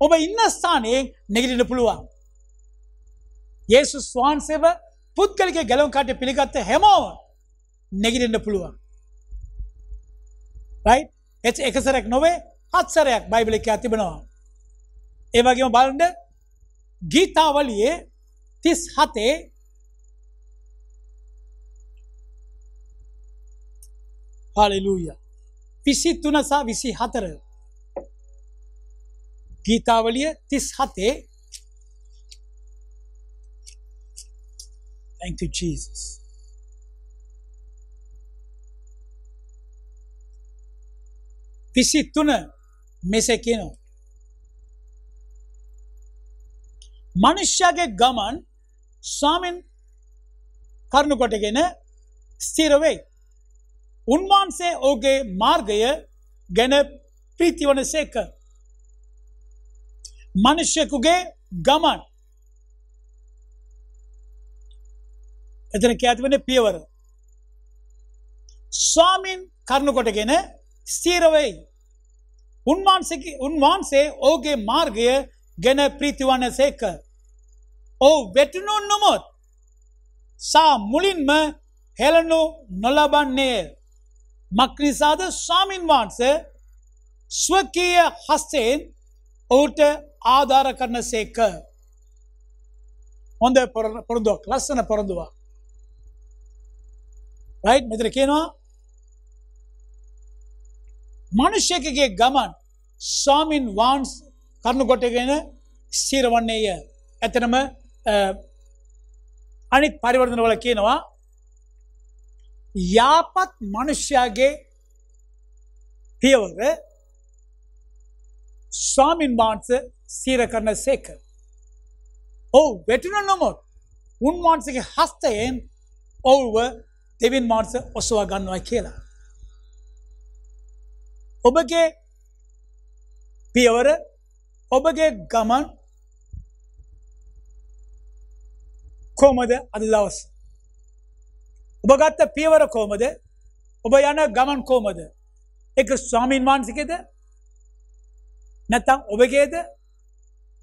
ඔබ ඉන්න ස්ථානයේ නැගිටින්න පුළුවන්. යේසුස් වහන්සේව පුද්ගලික ගැලවුම් කාර්යය පිළිගත්ත හැමෝම නැගිටින්න පුළුවන්. right? එක සැරයක් නොවේ 7 සැරයක් බයිබලයේ කියවා තිබෙනවා. ඒ වගේම බලන්න ගීතාවලියේ 37 හalleluya 23 සහ 24 ගීතාවලිය 37 Thank you Jesus විසිතුන මෙසේ කියනවා මනුෂ්‍යගේ ගමන් ස්වාමීන් කරුණු කොටගෙන ස්ථිර වේ. උන්වහන්සේ ඔහුගේ මාර්ගය ගැන ප්‍රීති වනසේක. මනුෂ්‍යකුගේ ගමන් එතන කියත වෙන්නේ පියවර. ස්වාමීන් කරුණු කොටගෙන ස්ථිර වේ. උන්වහන්සේ ඔහුගේ මාර්ගය ගැන ප්‍රීති වනසේක. ඔහු වැටුණු නොමොත් සා මුලින්ම හෙළනු නොලබන්නේ මක්නිසාද ස්වාමීන් වහන්සේ ස්වකීය හස්තයෙන් ඔහුට ආධාර කරන සේක. හොඳ පොරොන්දුවක් ලස්සන පොරොන්දුවක්. රයිට් මෙතන කියනවා මනුෂ්‍යකගේ ගමන් ස්වාමීන් වහන්සේ කරුණු කොටගෙන ස්ථිර වන්නේය. ඇත්තටම අනිත් පරිවර්තන වල කියනවා යාපත් මනුෂ්‍යයාගේ පියවර ස්වාමීන් වහන්සේ ස්ථිර කරන සේක. ඔව් වැටුණු නොමොත් උන්වහන්සේගේ හස්තයෙන් ඔව්ව දෙවියන් වහන්සේ ඔසවා ගන්නවා කියලා. ඔබගේ පියවර ඔබගේ ගමන් කොහොමද අද දවස්? ඔබ ගත්ත පියවර කොහොමද? ඔබ යන ගමන් කොහොමද? ඒක ස්වාමීන් වහන්සේගේද? නැත්නම් ඔබගේද?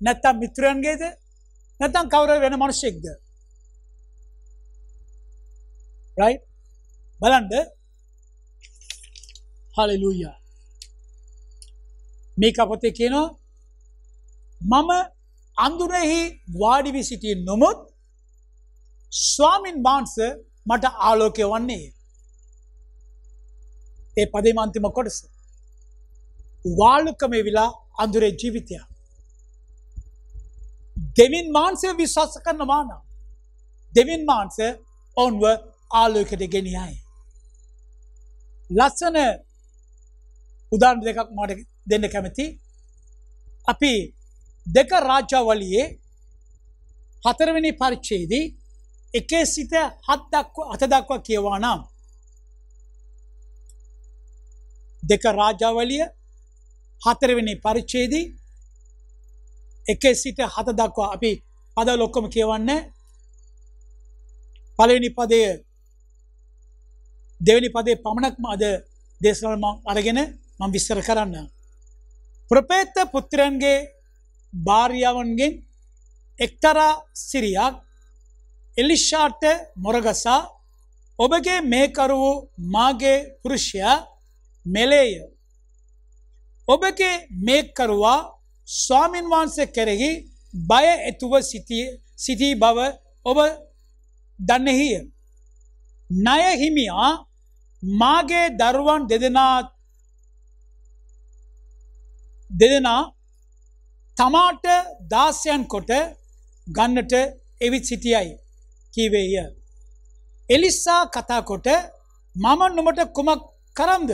නැත්නම් මිත්‍රයන්ගේද? නැත්නම් කවුරු වෙන මිනිසෙක්ද? right? බලන්න. hallelujah. මේක පොතේ කියනවා මම අඳුරෙහි වාඩි වී සිටියේ නොමුත් ස්වාමීන් වහන්සේ මට ආලෝකය වන්නේ. ඒ පදේම අන්තිම කොටස. වාලුකම විලා අඳුරේ ජීවිතය. දෙවියන් වහන්සේ විශ්වාස කරනවා නම් දෙවියන් වහන්සේ ඔවුන්ව ආලෝකයට ගෙනියයි. ලස්සන උදාහරණ දෙකක් මට දෙන්න කැමති. අපි දෙක රාජ්‍යවලියේ 4 වෙනි පරිච්ඡේදයේ 1 සිට 7 දක්වා කියවා නම් දෙක රාජ්‍යවලිය 4 වෙනි පරිච්ඡේදයේ 1 සිට 7 දක්වා අපි පදවල ඔක්කොම කියවන්නේ. පළවෙනි පදයේ දෙවෙනි පදයේ පමණක්ම අද දේශනාව මම අරගෙන මම විස්තර කරන්න. ප්‍රපේත පුත්‍රයන්ගේ භාර්යාවන්ගෙන් එක්තරා සිරියක් එලිෂාට මොරගසා ඔබගේ මේකරුව මාගේ පුරුෂයා මෙලේය. ඔබගේ මේකරුවා ස්වාමීන් වහන්සේ කෙරෙහි බය ඇතුව සිටී බව ඔබ දන්නෙහිය. ණය හිමියා මාගේ දරුවන් දෙදෙනා තමාට දාසයන් කොට ගන්නට එවිත් සිටියයි කීවේය. එලිසා කතා කොට මම නුඹට කුමක් කරම්ද?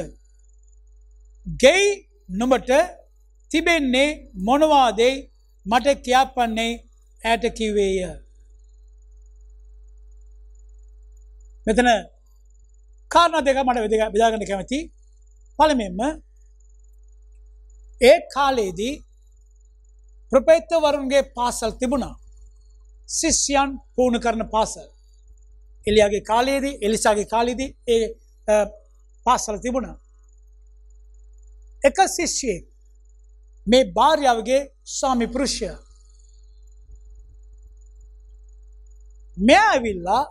ගෙයි නුඹට තිබෙන්නේ මොනවාදයි මට කියාපන්නේ ඈට කිව්වේය. මෙතන කාරණා දෙක මට බෙදා ගන්න කැමති. පළමුවෙන්ම ඒ කාලේදී ප්‍රපේතවරුන්ගේ පාසල් තිබුණා. ශිෂ්‍යයන් පුහුණු කරන පාසල්. එලියාගේ කාලයේදී එලිසාගේ කාලයේදී ඒ පාසල් තිබුණා. එක ශිෂ්‍යයෙක් මේ භාර්යාවගේ ස්වාමි පුරුෂයා මෙයා ඇවිල්ලා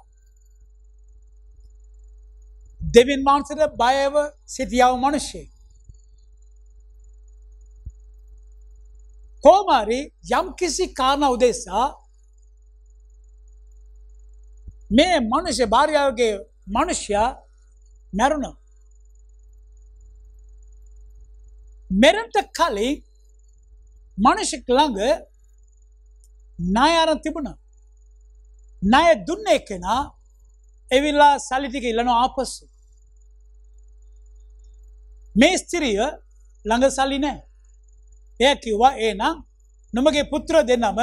දෙවියන් වහන්සේට බයව සිටියව මිනිහෙක්. කොහොමරි යම් කිසි කාරණා උදෙසා මේ මිනිහ භාර්යාවගේ මිනිහයා මරුණා. මෙරට කලින් මිනිසෙක් ළඟ ණය අරන් තිබුණා. ණය දුන්නේ කෙනා එවිලා සල්ලි ටික ඉල්ලනවා ආපස්සු. මේ ස්ත්‍රිය ළඟ සල්ලි නැහැ. එයා කිව්වා එහෙනම් නුඹගේ පුත්‍ර දෙන්නම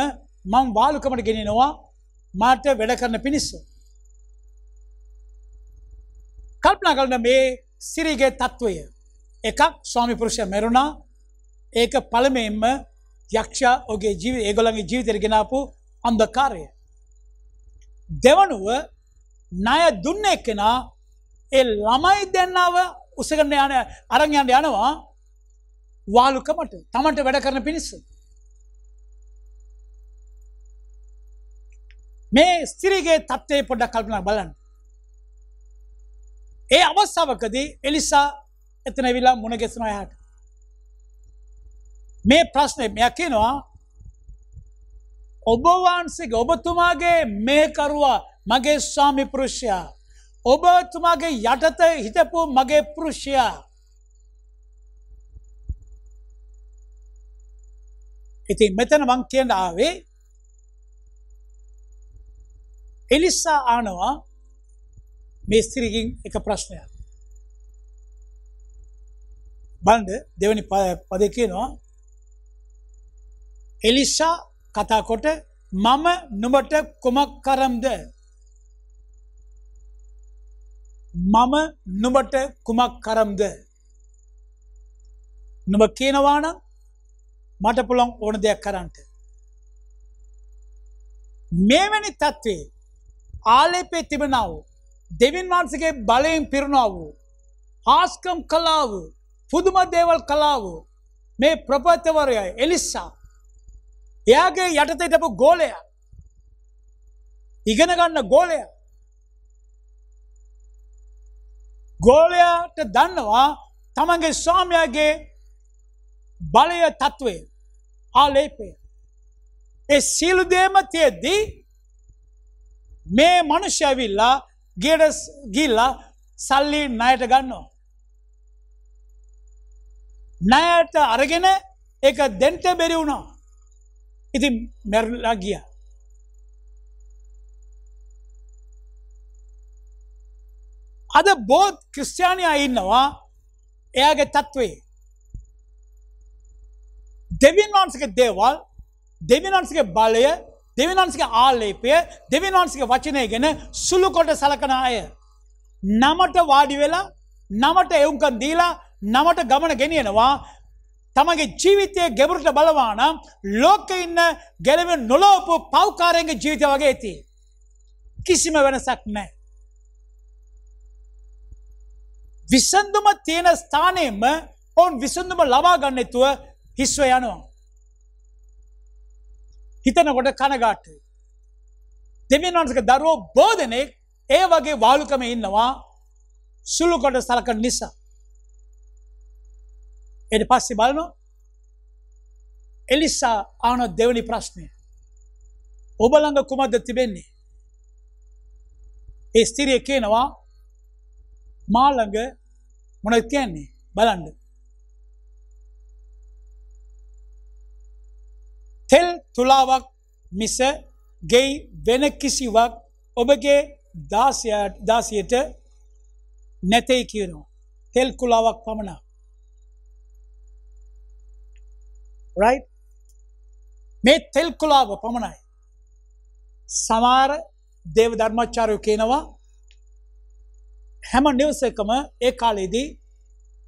මම වාලුකමට ගෙනිනවා මාට වැඩ කරන්න පිණිස. කල්පනා කරන මේ ස්ත්‍රියගේ තත්වය එකක් ස්වාමි පුරුෂයා මරුණා. ඒක පළමුවෙන්ම යක්ෂයා ඔහුගේ ඒගොල්ලන්ගේ ජීවිතයට ගෙන ආපු අන්ධකාරය. දෙවනුව ණය දුන්නේ කෙනා ඒ ළමයි දෙන්නව උසගෙන යන අරන් යනවා වාලුකමට තමන්ට වැඩ කරන පිණිස. මේ ස්ත්‍රියගේ තත්ත්වය පොඩ්ඩක් කල්පනා බලන්න. ඒ අවස්ථාවකදී එලිසා එතන ඇවිල්ලා මුණ ගැසෙනවා එහාට. මේ ප්‍රශ්නේ මෙයා කියනවා ඔබ වහන්සේගේ ඔබතුමාගේ මේකරුවා මගේ ස්වාමි පුරුෂයා ඔබතුමාගේ යටත හිටපු මගේ පුරුෂයා ඉතින් මෙතන මං කියන්න ආවේ එලිසා ආනවා මේ ස්ත්‍රියකින් එක ප්‍රශ්නයක්. බලන්න දෙවෙනි පදේ කියනවා එලිසා කතා කොට මම නුඹට කුමක් කරම්ද? මම නුඹට කුමක් කරම්ද? නුඹ කියනවා නම් මට පුළුවන් ඕන දෙයක් කරන්නට. මෙවැනි තත්ත්වේ ආලේපේ තිබෙනා වූ දෙවියන් වහන්සේගේ බලයෙන් පිරුණා වූ ආස්කම් කළා වූ පුදුම දේවල් කළා වූ මේ ප්‍රපතවරයා එලිසා එයාගේ යටතේ හිටපු ගෝලයා ඉගෙන ගන්න ගෝලයාට දන්නවා තමන්ගේ ස්වාමියාගේ බලය තත්වය ආලේපය. ඒ සියලු දේම තියෙද්දී මේ මිනිස්සු ඇවිල්ලා ගිහිල්ලා සල්ලි ණයට ගන්නවා. ණයට අරගෙන ඒක දෙන්න බැරි වුණා. ඉතින් මැරලා ගියා. අද බොහෝ ක්‍රිස්තියානියා ඉන්නවා එයාගේ තත්වයේ. දෙවියන් වහන්සේගේ දේවල්, දෙවියන් වහන්සේගේ බලය, දෙවියන් වහන්සේගේ ආලේපය, දෙවියන් වහන්සේගේ වචනය ගැන සුළු කොට සලකන අය. නමට වාඩි වෙලා, නමට එවුම්කම් දීලා, නමට ගමන ගෙනියනවා. තමගේ ජීවිතයේ ගැඹුරට බලවා නම් ලෝකේ ඉන්න ගැලවෙ නොලෝපු පව්කාරයන්ගේ ජීවිතය වගේ ඇති. කිසිම වෙනසක් නැහැ. විසඳුම තියෙන ස්ථානෙම ඔවුන් විසඳුම ලබා ගන්න නැතුව හිස්ව යනවා. හිතනකොට කනගාටුයි. දෙවියන් වහන්සේගේ දරුවෝ බොහෝ ඒ වගේ වාලුකම ඉන්නවා සුළු කොට සලකන නිසා. ඊට පස්සේ බලනවා එලිසා ආන දෙවෙනි ප්‍රශ්නය. ඔබ ළඟ කුමක්ද තිබෙන්නේ? ඒ ස්ත්‍රිය කියනවා මා ළඟ මොනවද කියන්නේ? බලන්න. තෙල් තුලාවක් මිස ගෙයි වෙන කිසිවක් ඔබගේ දාසියට නැතයි කියනවා. තෙල් කුලාවක් පමණක්. right? මේ තෙල් කුලාව පමණයි. සමහර දේව ධර්මාචාර්යෝ කියනවා හැම නිවසකම ඒ කාලේදී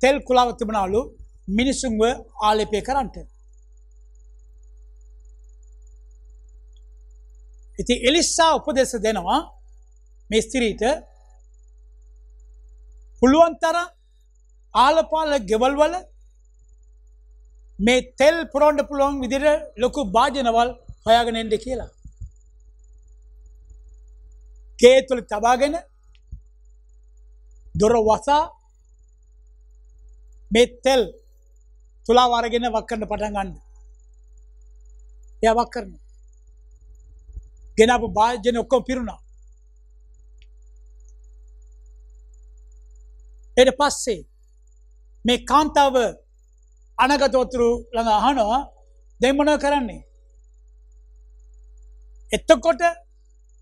තෙල් කුලාව තිබුණාලු මිනිසුන්ව ආලේපය කරන්නට. ඉතින් එලිසා උපදේශ දෙනවා මේ ස්ත්‍රීට පුළුවන් තරම් ආලපාල ගෙවල් වල මේ තෙල් පුරවන්න පුළුවන් විදිහට ලොකු භාජනවල් හොයාගෙන එන්න කියලා. ගේ තුල තබාගෙන දොර වසා මේ තෙල් තුලා වරගෙන වක් කරන්න පටන් ගන්න. එයා වක් කරනවා. ගෙනාපු භාජන ඔක්කොම පිරුණා. ඊට පස්සේ මේ කාන්තාව අනගතවතුරු ළඟ අහනවා දැන් මොනව කරන්නේ? එතකොට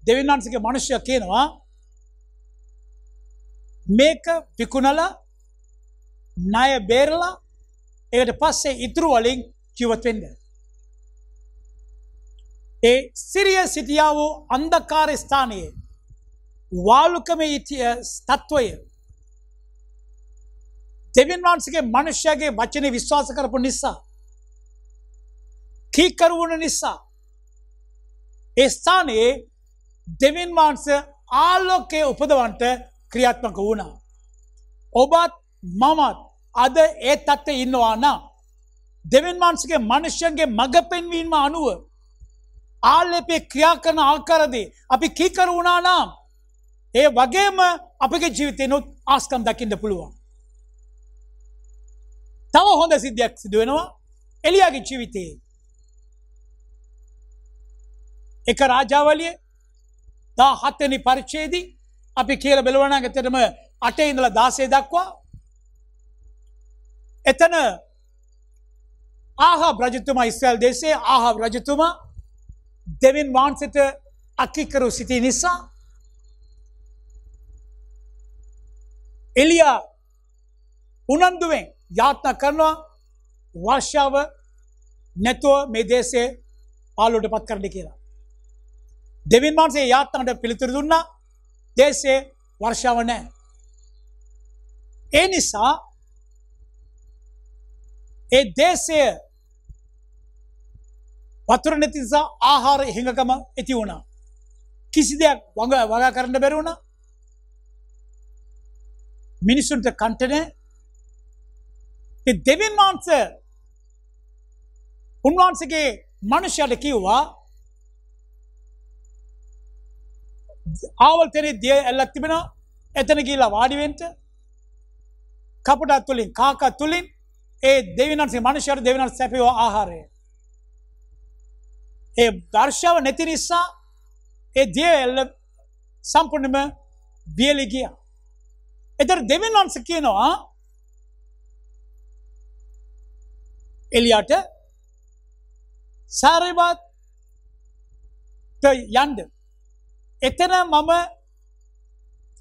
දෙවියන් වහන්සේගේ මිනිස්සු කියනවා මේක විකුණලා ණය බේරලා ඒකට පස්සේ ඉතුරු වලින් ජීවත් වෙන්න. ඒ සිරිය සිටියා වූ අන්ධකාර ස්ථානයේ වාලුකමේ තත්වය දෙවියන් වහන්සේගේ මිනිස්යාගේ වචනේ විශ්වාස කරපු නිසා කීකරු වුණ නිසා ඒ ස්ථානයේ දෙවියන් වහන්සේ ආලෝකයේ උපදවන්නට ක්‍රියාත්මක වුණා. ඔබත් මමත් අද ඒ තත්ත්වයේ ඉන්නවා නම් දෙවියන් වහන්සේගේ මිනිස්යන්ගේ මඟ පෙන්වීම අනුව ආලේපේ ක්‍රියා කරන ආකාරදී අපි කීකරු වුණා නම් ඒ වගේම අපගේ ජීවිතේනොත් ආස්කම් දකින්න පුළුවන්. තව හොඳ සිද්ධියක් සිදු වෙනවා එලියාගේ ජීවිතේ. එක රාජාවලිය 17 වෙනි පරිච්ඡේදයේ අපි කියලා බලනවා නම් එතනම 8 ඉඳලා 16 දක්වා එතන ආහාබ් රජතුමා ඉස්රායල් දේශයේ ආහාබ් රජතුමා දෙවියන් වහන්සේට අකීකරු සිටි නිසා එලියා උනන්දුවෙන් යාත්නා කරනවා වර්ෂාව නැතුව මේ දේශේ පාළුවට පත් කරන්න කියලා. දෙවියන් වහන්සේ යාත්නාට පිළිතුරු දුන්නා දේශේ වර්ෂාව නැහැ. ඒ නිසා ඒ දේශය වතුර නැති නිසා ආහාර හිඟකම ඇති වුණා. කිසි දෙයක් වගා කරන්න බැරි වුණා. මිනිසුන්ට කන්ට නැහැ. ඒ දෙවියන් වහන්සේ උන්වහන්සේගේ මිනිසයාට කිව්වා ආවල් තැනේ දිය ඇල්ලක් තිබෙනවා එතන ගිහිල්ලා වාඩි වෙන්න. කපුටා තුලින් කාකා තුලින් ඒ දෙවියන් වහන්සේ මිනිසයාට දෙවියන් වහන්සේ සැපයව ආහාරය. ඒ වර්ෂාව නැති නිසා ඒ දිය ඇල්ල සම්පූර්ණයෙන්ම වියලි ගියා. එතන දෙවියන් වහන්සේ කියනවා එලියාට සාරිබත් යන්න. එතන මම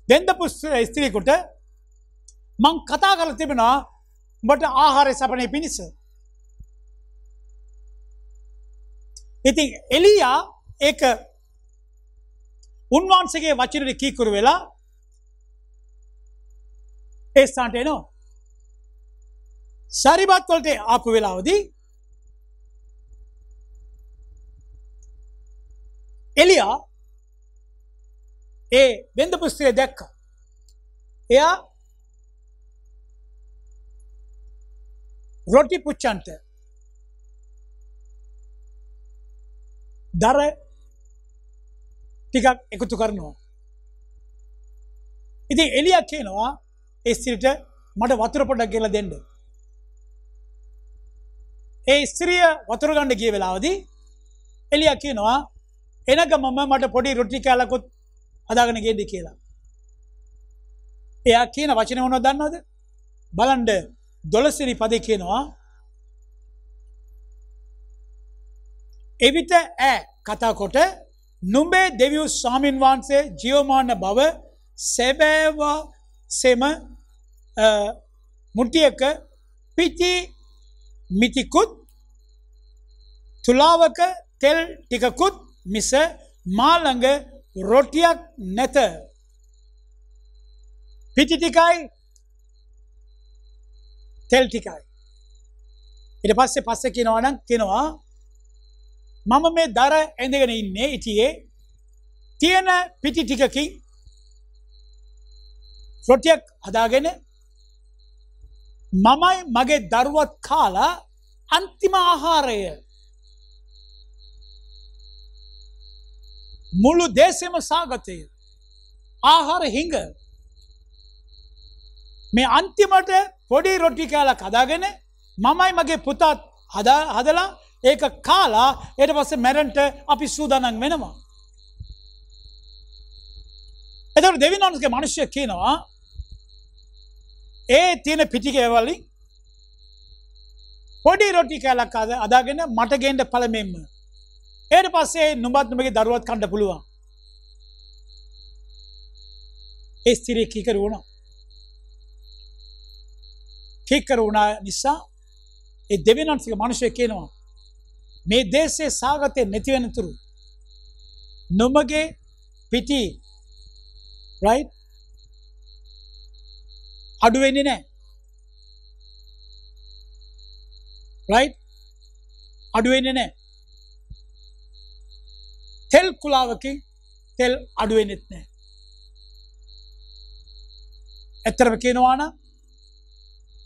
දෙන්දපු ස්ත්‍රියකට මං කතා කරලා තිබෙනවා උඹට ආහාරය සපනේ පිණිස. ඉතින් එලියා ඒක උන්වහන්සේගේ වචනෙට කීකරු වෙලා ඒ ස්ථානට එනවා. සාරිබත් වලට ආපු වෙලාවදී එලියා ඒ වෙන්දපු ස්ත්‍රිය දැක්කා. එයා රොටි පුච්චන්ට දර ටිකක් එකතු කරනවා. ඉතින් එලියා කියනවා ඒ ස්ත්‍රියට මට වතුර පොඩ්ඩක් ගෙනලා දෙන්න. ඒ ස්ත්‍රිය වතුර ගන්න ගිය වෙලාවදී එලියා කියනවා එන ගමම මට පොඩි රොටි කෑල්ලකුත් හදාගෙන ගෙන්න කියලා. එයා කියන වචනේ මොනවද දන්නවද? බලන්න 12 වෙනි පදේ කියනවා එවිට ඈ කතා කොට නුඹේ දෙවියෝ ස්වාමින් වහන්සේ ජීවමාන බව සැබෑව සෙම මුටියක පිටි මිටිකුත් තුලාවක තෙල් ටිකකුත් මිස මා ළඟ රොටියක් නැත. පිටි ටිකයි තෙල් ටිකයි. ඊට පස්සේ කියනවා මම මේ දර ඇඳගෙන ඉන්නේ ඉතියේ තියෙන පිටි ටිකකින් රොටියක් හදාගෙන මමයි මගේ දරුවත් කාලා අන්තිම ආහාරය මුළු දේශෙම සාගතය ආහාර හිඟ මේ අන්තිමට පොඩි රොටි කෑල්ලක් හදාගෙන මමයි මගේ පුතත් හදලා ඒක කාලා ඊට පස්සේ මැරෙන්න අපි සූදානම් වෙනවා. එතකොට දෙවියන් වහන්සේගේ මිනිස්සු කියනවා ඒ තියෙන පිටිකේ වලින් පොඩි රොටි කෑල්ලක් අදාගෙන මට ගේන්න පළමෙන්ම. ඊට පස්සේ නුඹත් නුඹගේ දරුවත් කන්න පුළුවන්. ඒ ස්ත්‍රිය කීකරු වුණා. කීකරු වුණා නිසා ඒ දෙවියන්සේගේ මිනිස්සු කියනවා මේ දේශයේ සාගතේ නැති වෙනතුරු නුඹගේ පිටි right අඩු වෙන්නේ නැහැ. right අඩු වෙන්නේ නැහැ. තෙල් කුලාවකින් තෙල් අඩු වෙන්නේ නැහැ. ඇත්තටම කියනවා නම්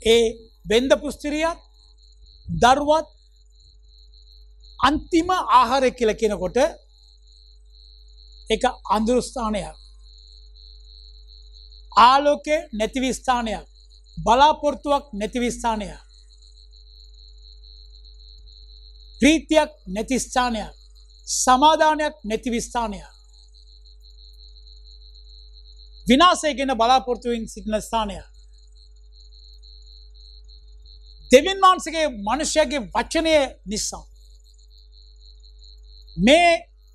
ඒ වෙන්ද පුස්තිරියත් දරුවත් අන්තිම ආහාරය කියලා කියනකොට ඒක අඳුරු ස්ථානයක්. ආලෝකේ නැති වී ස්ථානයක්. බලාපොරොත්තුවක් නැති වී ස්ථානයක්. ප්‍රීතියක් නැති ස්ථානයක්. සමාදානයක් නැති වී ස්ථානයක්. විනාශය ගැන බලාපොරොත්තු වෙමින් සිටින ස්ථානයක්. දෙවියන් වහන්සේගේ මනුෂ්‍යයාගේ වචනය නිසා මේ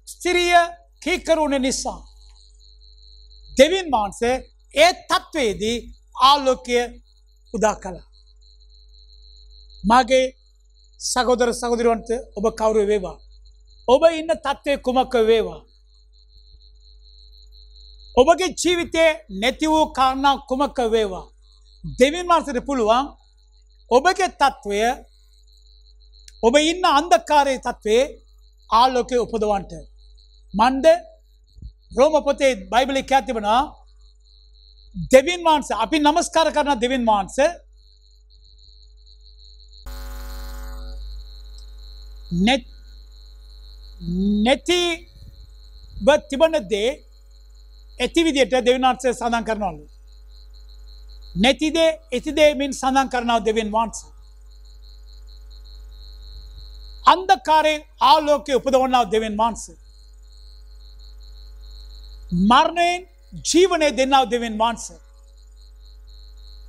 ස්ත්‍රිය කීකරුණ නිසා දෙවියන් වහන්සේ ඒ තත්වයේදී ආලෝකය උදා කළා. මගේ සහෝදර සහෝදරියන්ට ඔබ කවුරු වේවා. ඔබ ඉන්න තත්වයේ කුමක වේවා. ඔබගේ ජීවිතයේ නැති වූ කාරණා කුමක වේවා. දෙවියන් වහන්සේට පුළුවන් ඔබගේ තත්වය ඔබ ඉන්න අන්ධකාරයේ තත්වයේ ආලෝකය උපදවන්නට. මන්ද රෝම පොතේ බයිබලයේ කියලා තිබෙනවා දෙවියන් වහන්සේ අපි නමස්කාර කරන දෙවියන් වහන්සේ නැතිව තිබෙන දේ ඇති විදියට දෙවියන් වහන්සේ සඳහන් කරනවලු. නැති දේ ඇති දේ මින් සඳහන් කරනවා දෙවියන් වහන්සේ. අන්ධකාරයේ ආලෝකය උපදවනවා දෙවියන් වහන්සේ. මරණයෙන් ජීවනය දෙන්නා දෙවියන් වහන්සේ.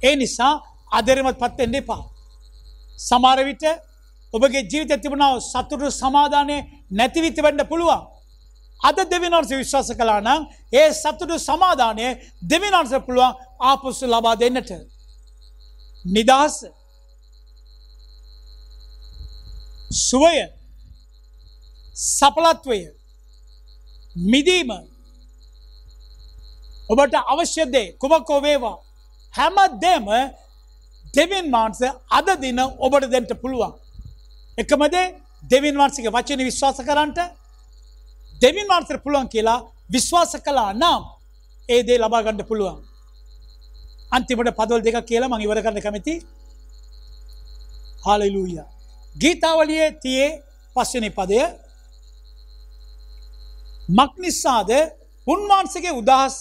ඒ නිසා අදරමත්පත් වෙන්න එපා. සමහර විට ඔබගේ ජීවිතයේ තිබුණා සතුට සමාදානය නැති වී තිබෙන්න පුළුවන්. අද දෙවියන් වහන්සේ විශ්වාස කළා නම් ඒ සතුට සමාදානය දෙවියන් වහන්සේ පුළුවන් ආපසු ලබා දෙන්නට. නිදහස, සුවය, සඵලත්වය, මිදීම ඔබට අවශ්‍ය දේ කුමක වේවා හැම දෙම දෙවියන් වහන්සේ අද දින ඔබට දෙන්න පුළුවන්. එකම දේ දෙවියන් වහන්සේගේ වචනේ විශ්වාස කරන්නට දෙවියන් වහන්සේට පුළුවන් කියලා විශ්වාස කළා නම් ඒ දේ ලබා ගන්න පුළුවන්. අන්තිමට පදවල දෙකක් කියලා මම ඉවර කරන්න කැමතියි. හාලෙලූයා. ගීතාවලියේ තියේ පස්වෙනි පදය මක්නිසාද උන්වහන්සේගේ උදහස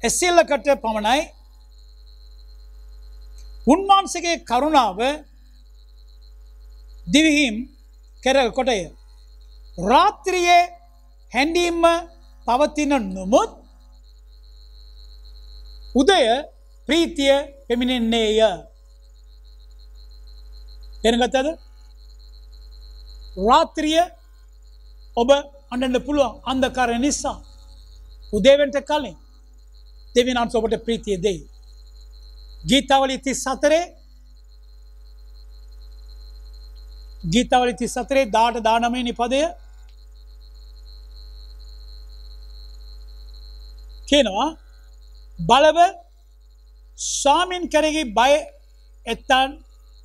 එසෙල්ලකට පමණයි උන්වහන්සේගේ කරුණාව දිවිහිම් කර කොටය. රාත්‍රියේ හැඬීම පවතින නමුත් උදය ප්‍රීතිය පෙමිනෙන්නේය. දැනගත්තද? රාත්‍රිය ඔබ අඬන්න පුළුවන් අන්ධකාරය නිසා. උදේ වෙන්න කලින් දෙවියන් වහන්සේ ඔබට ප්‍රීතිය දෙයි. ගීතාවලිය 34 19 පදය කියනවා බලව ස්වාමින් කෙරෙහි බය ඇත්තන්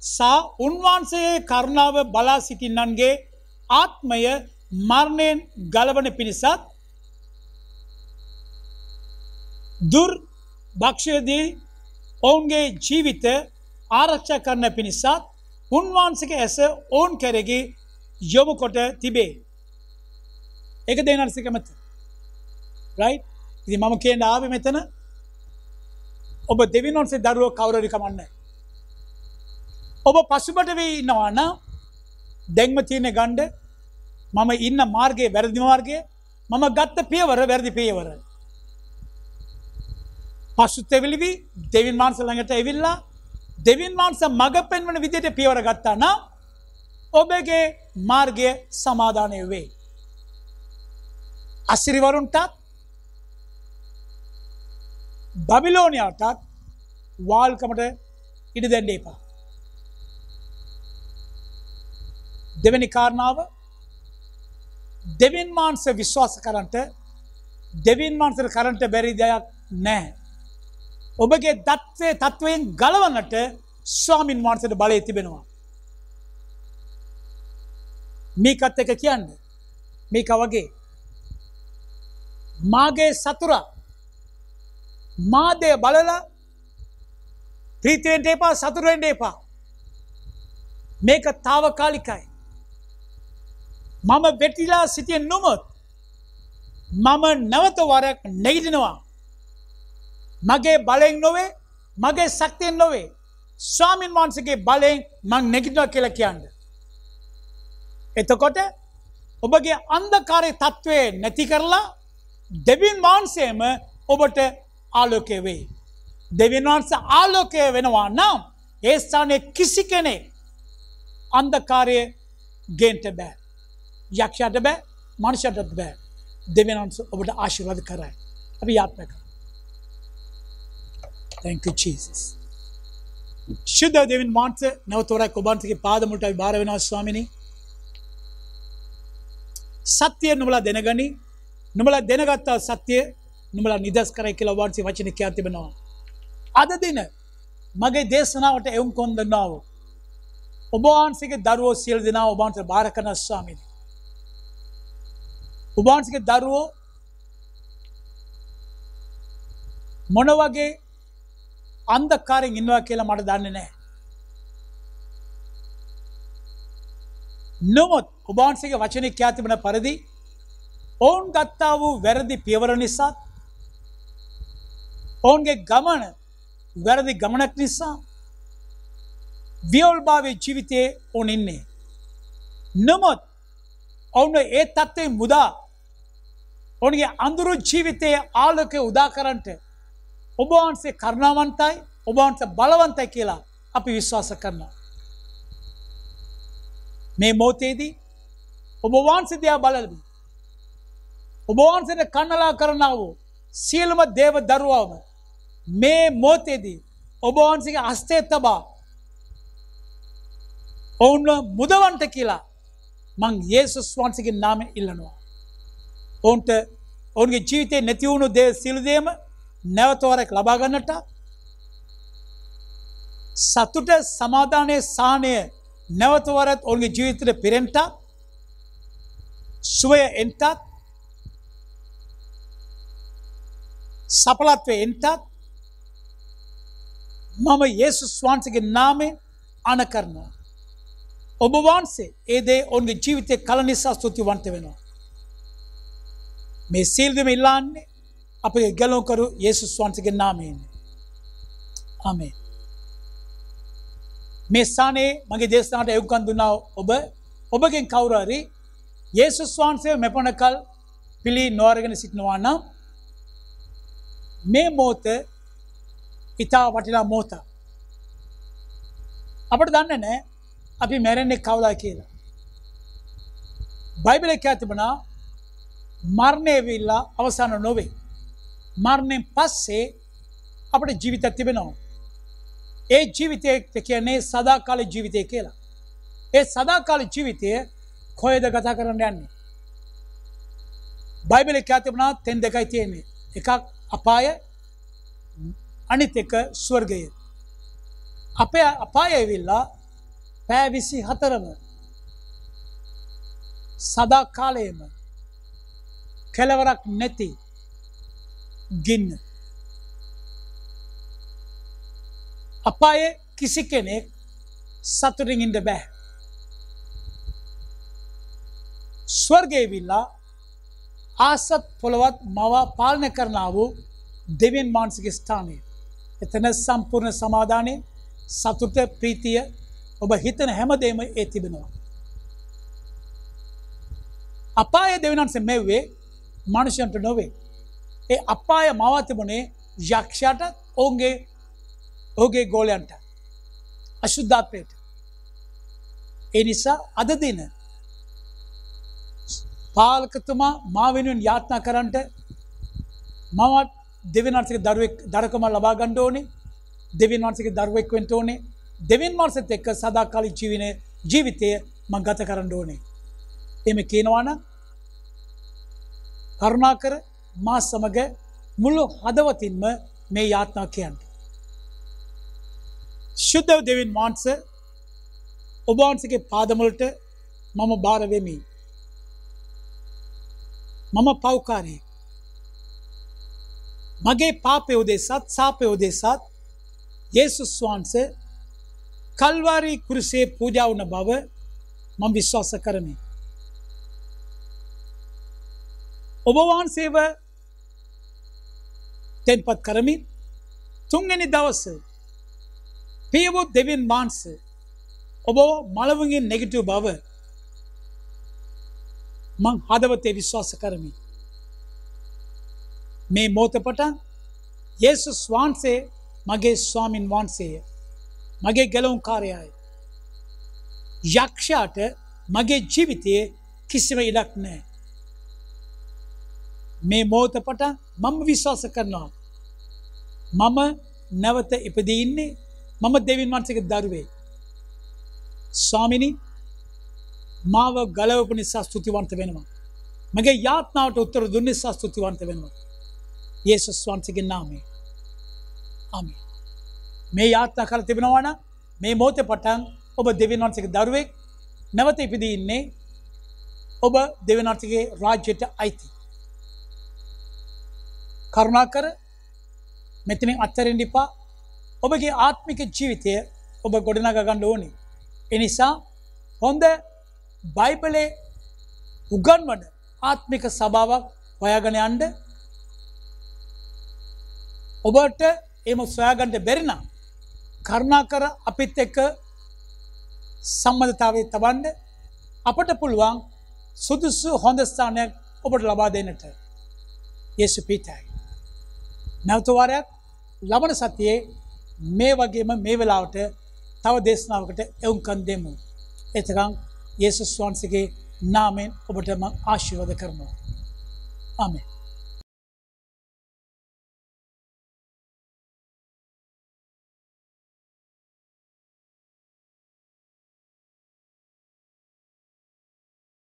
සා උන්වහන්සේගේ කරුණාව බලා සිටින්නන්ගේ ආත්මය මරණයෙන් ගලවන පිණිසත් දුර්භක්ෂයේදී ඔවුන්ගේ ජීවිත ආරක්ෂා කරන පිණිසත් උන්වහන්සේගේ ඇස ඔවුන් කෙරෙහි යොමු කොට තිබේ. ඒක දෙවියන් කැමැත්ත. right? ඉතින් මම කියන්න ආවේ මෙතන ඔබ දෙවියන් වහන්සේ දරුවෝ කවුරුරි කමන්නේ. ඔබ පසුබට වෙයි ඉන්නවා නම් දැන්ම තියෙන ගණ්ඩ මම ඉන්න මාර්ගයේ වැරදි මාර්ගය මම ගත්ත පියවර වැරදි පියවර. පසුතැවිලි වී දෙවියන් වහන්සේ ළඟට ඇවිල්ලා දෙවියන් වහන්සේ මඟ පෙන්වන විදිහට පියවර ගත්තා නම් ඔබගේ මාර්ගය සමාදානය වේ. අසිරිවරුන්ටත් බබිලෝනියාටත් වාල්කමට ඉඩ දෙන්න එපා. දෙවෙනි කාරණාව දෙවියන් වහන්සේ විශ්වාස කරන්ට දෙවියන් වහන්සේට කරන්ට බැරි දෙයක් නැහැ. ඔබගේ තත්වයෙන් ගලවන්නට ස්වාමින් වහන්සේට බලය තිබෙනවා. මේකත් එක කියන්නේ මේක වගේ මාගේ සතුරා මාදේ බලලා ප්‍රීතියෙන් එපා සතුරෙන් එපා. මේක తాවකාලිකයි. මම වෙටිලා සිටියේ නොමොත් මම නැවත වරක් නැගිටිනවා. මගේ බලයෙන් නොවේ මගේ ශක්තියෙන් නොවේ ස්වාමින් වහන්සේගේ බලයෙන් මං නැගිටිනවා කියලා කියන්නේ. එතකොට ඔබගේ අන්ධකාරයේ තත්වය නැති කරලා දෙවියන් වහන්සේම ඔබට ආලෝකය වේ. දෙවියන් වහන්සේ ආලෝකය වෙනවා නම් ඒ ස්ථානයේ කිසි කෙනෙක් අන්ධකාරයේ ගේන්න බෑ. යක්ෂයාට බෑ මනුෂ්‍යයාට බෑ. දෙවියන් වහන්සේ ඔබට ආශිර්වාද කරයි. අපි යාත්‍රා කරමු. Thank you Jesus. ශුද්ධ දෙවියන් වහන්සේ නැවතවරක් ඔබ වහන්සේගේ පාද මුලට අපි බාර වෙනවා ස්වාමිනී. සත්‍ය නුඹලා දැනගනි. නුඹලා දැනගත්ත සත්‍ය නුඹලා නිදස් කරයි කියලා ඔබ වහන්සේ වචනේ කියා තිබෙනවා. අද දින මගේ දේශනාවට එවුම් කොන්දනාව ඔබ වහන්සේගේ දරුවෝ සියලු දෙනා ඔබ වහන්සේ බාර කරන ස්වාමීනි. ඔබ වහන්සේගේ දරුවෝ මොන වගේ අන්ධකාරයෙන් ඉන්නවා කියලා මට දන්නේ නැහැ. නමුත් ඔබ වහන්සේගේ වචනේ කියා තිබෙන පරිදි ඔවුන් ගත්තා වූ වැරදි පියවර නිසා ඔවුන්ගේ ගමන වැරදි ගමනක් නිසා වියල්භාවී ජීවිතයේ ඔවුන් ඉන්නේ. නමුත් ඔවුන් ඒ තත්ත්වයෙන් මුදා ඔවුන්ගේ අඳුරු ජීවිතයේ ආලෝකය උදා කරන්නට ඔබ වහන්සේ කරුණාවන්තයි ඔබ වහන්සේ බලවන්තයි කියලා අපි විශ්වාස කරනවා. මේ මොහොතේදී ඔබ වහන්සේ දිහා බලලා ඔබ වහන්සේට කන්නලා කරනා වූ සියලුම දේව දරුවෝම මේ මොහොතේදී ඔබ වහන්සේගේ හස්තයේ තබා ඔවුන් මුදවන්ට කියලා මං යේසුස් වහන්සේගේ නාමයෙන් ඉල්ලනවා. ඔවුන්ට ඔවුන්ගේ ජීවිතේ නැති වුණු දේ සියලු දේම නැවත වරක් ලබා ගන්නට සතුට සමාදානයේ සාහනය නැවත වරක් ඔවුන්ගේ ජීවිතේ පිරෙන්නට සුවය එන්නට සඵලත්වය එන්නට මම යේසුස් වහන්සේගේ නාමයෙන් අණ කරනවා. ඔබ වහන්සේ ඒ දේ ඔවුන්ගේ ජීවිතේ කල නිසා ස්තුතිවන්ත වෙනවා. මේ සීල් දෙම ඉල්ලන්නේ අපේ ගැලවුම් කරු යේසුස් වහන්සේගේ නාමයෙන්. ආමේන්. මේ ස්ථානයේ මගේ දේශනාවට එවුම්කන් දුන්නා ඔබගෙන් කවුරු හරි යේසුස් වහන්සේ මෙපොණකල් පිළි නොඅරගෙන සිටිනවා නම් මේ මොහොත ඉතා වටිනා මොහොත. අපිට දන්නේ නැහැ අපි මැරෙන්නේ කවදා කියලා. බයිබලයේ කියා තිබුණා මරණය වෙලා අවසන් නොවේ. මරණයෙන් පස්සේ අපේ ජීවිතයක් තිබෙනවා. ඒ ජීවිතය කියන්නේ සදාකාල ජීවිතය කියලා. ඒ සදාකාල ජීවිතය කොහෙද ගත කරන්න යන්නේ? බයිබලයේ කියා තිබුණා තෙන් දෙකයි තියෙන්නේ. එකක් අපාය අනිත් එක ස්වර්ගය. අපේ අපාය වෙලා පැය 24ම සදා කාලයේම කෙලවරක් නැති ගින්න. අපායේ කිසි කෙනෙක් සතුටින් ඉන්න බෑ. ස්වර්ගයේ විලා ආසත් පොළවත් මව පාලනය කරනා වූ දෙවියන් වහන්සේගේ ස්ථානය. එතන සම්පූර්ණ සමාදානය සතුට ප්‍රීතිය ඔබ හිතන හැමදේම ඒ තිබෙනවා. අපාය දෙවියන් වහන්සේ මෙව්වේ මනුෂ්‍යයන්ට නොවේ. ඒ අපාය මවා තිබුණේ යක්ෂයාට ඔවුන්ගේ ගෝලයන්ට. අශුද්ධාත්මයට. ඒ නිසා අද දින පාලකතුමා මා වෙනුවෙන් යාඥා කරන්නට මම දෙවියන් වහන්සේගේ දරුවෙක් දරකම ලබා ගන්න ඕනේ. දෙවියන් වහන්සේගේ දරුවෙක් වෙන්න ඕනේ. දෙවියන් වහන්සේත් එක්ක සදාකාලික ජීවිතය මම ගත කරන්න ඕනේ. එමෙ කියනවා නම් කරුණාකර මා සමග මුළු හදවතින්ම මේ යාඥා කියන්න. ශුද්ධ දෙවියන් වහන්සේ ඔබ වහන්සේගේ පාදවලට මම බාර වෙමි. මම පව්කාරයෙක්. මගේ පාපය උදෙසත් සාපය උදෙසත් යේසුස් වහන්සේ කල්වාරි කුරුසේ පූජා වුණ බව මම විශ්වාස කරමි. ඔබ වහන්සේව තෙන්පත් කරමින් තුන්වෙනි දවසේ පියවොත් දෙවියන් වහන්සේ ඔබ මළවුන්ගෙන් නැගිටු බව මං හදවතේ විශ්වාස කරමි. මේ මොහොත පටන් යේසුස් වහන්සේ මගේ ස්වාමින් වහන්සේය. මගේ ගැලවුම්කාරයායි. යක්ෂයාට මගේ ජීවිතයේ කිසිම ඉඩක් නැහැ. මේ මොහොත පටන් මම විශ්වාස කරනවා මම නැවත ඉපදී ඉන්නේ මම දෙවියන් වහන්සේගේ දරුවෙක්. ස්වාමිනී මාව ගලවපු නිසා ස්තුතිවන්ත වෙනවා. මගේ යාඥාවට උත්තර දුන්න නිසා ස්තුතිවන්ත වෙනවා. යේසුස් වහන්සේගේ නාමයෙන්. ආමේන්. මේ යාඥා කර තිබෙනවා නම් මේ මොහොතේ පටන් ඔබ දෙවියන් වහන්සේගේ දරුවෙක් නැවත ඉපදී ඉන්නේ ඔබ දෙවියන් වහන්සේගේ රාජ්‍යයට අයිති. කරුණාකර මෙතනින් අත්හැරෙන්න එපා. ඔබගේ ආත්මික ජීවිතය ඔබ ගොඩනගා ගන්න ඕනේ. ඒ නිසා හොඳ බයිබලයේ උගන්වන ආත්මික සභාවක් හොයාගෙන යන්න. ඔබට එහෙම සොයාගන්න බැරි නම් කරුණාකර අපිත් එක්ක සම්බන්ධතාවයේ තබන්න. අපට පුළුවන් සුදුසු හොඳ ස්ථානයක් ඔබට ලබා දෙන්නට. යේසු පිටයි. නැවත වාරයක් ලබන සතියේ මේ වගේම මේ වෙලාවට තව දේශනාවකට එවුම්කන් දෙමු. එතකන් යේසුස් වහන්සේගේ නාමයෙන් ඔබට මම ආශිර්වාද කරනවා. ආමේන්.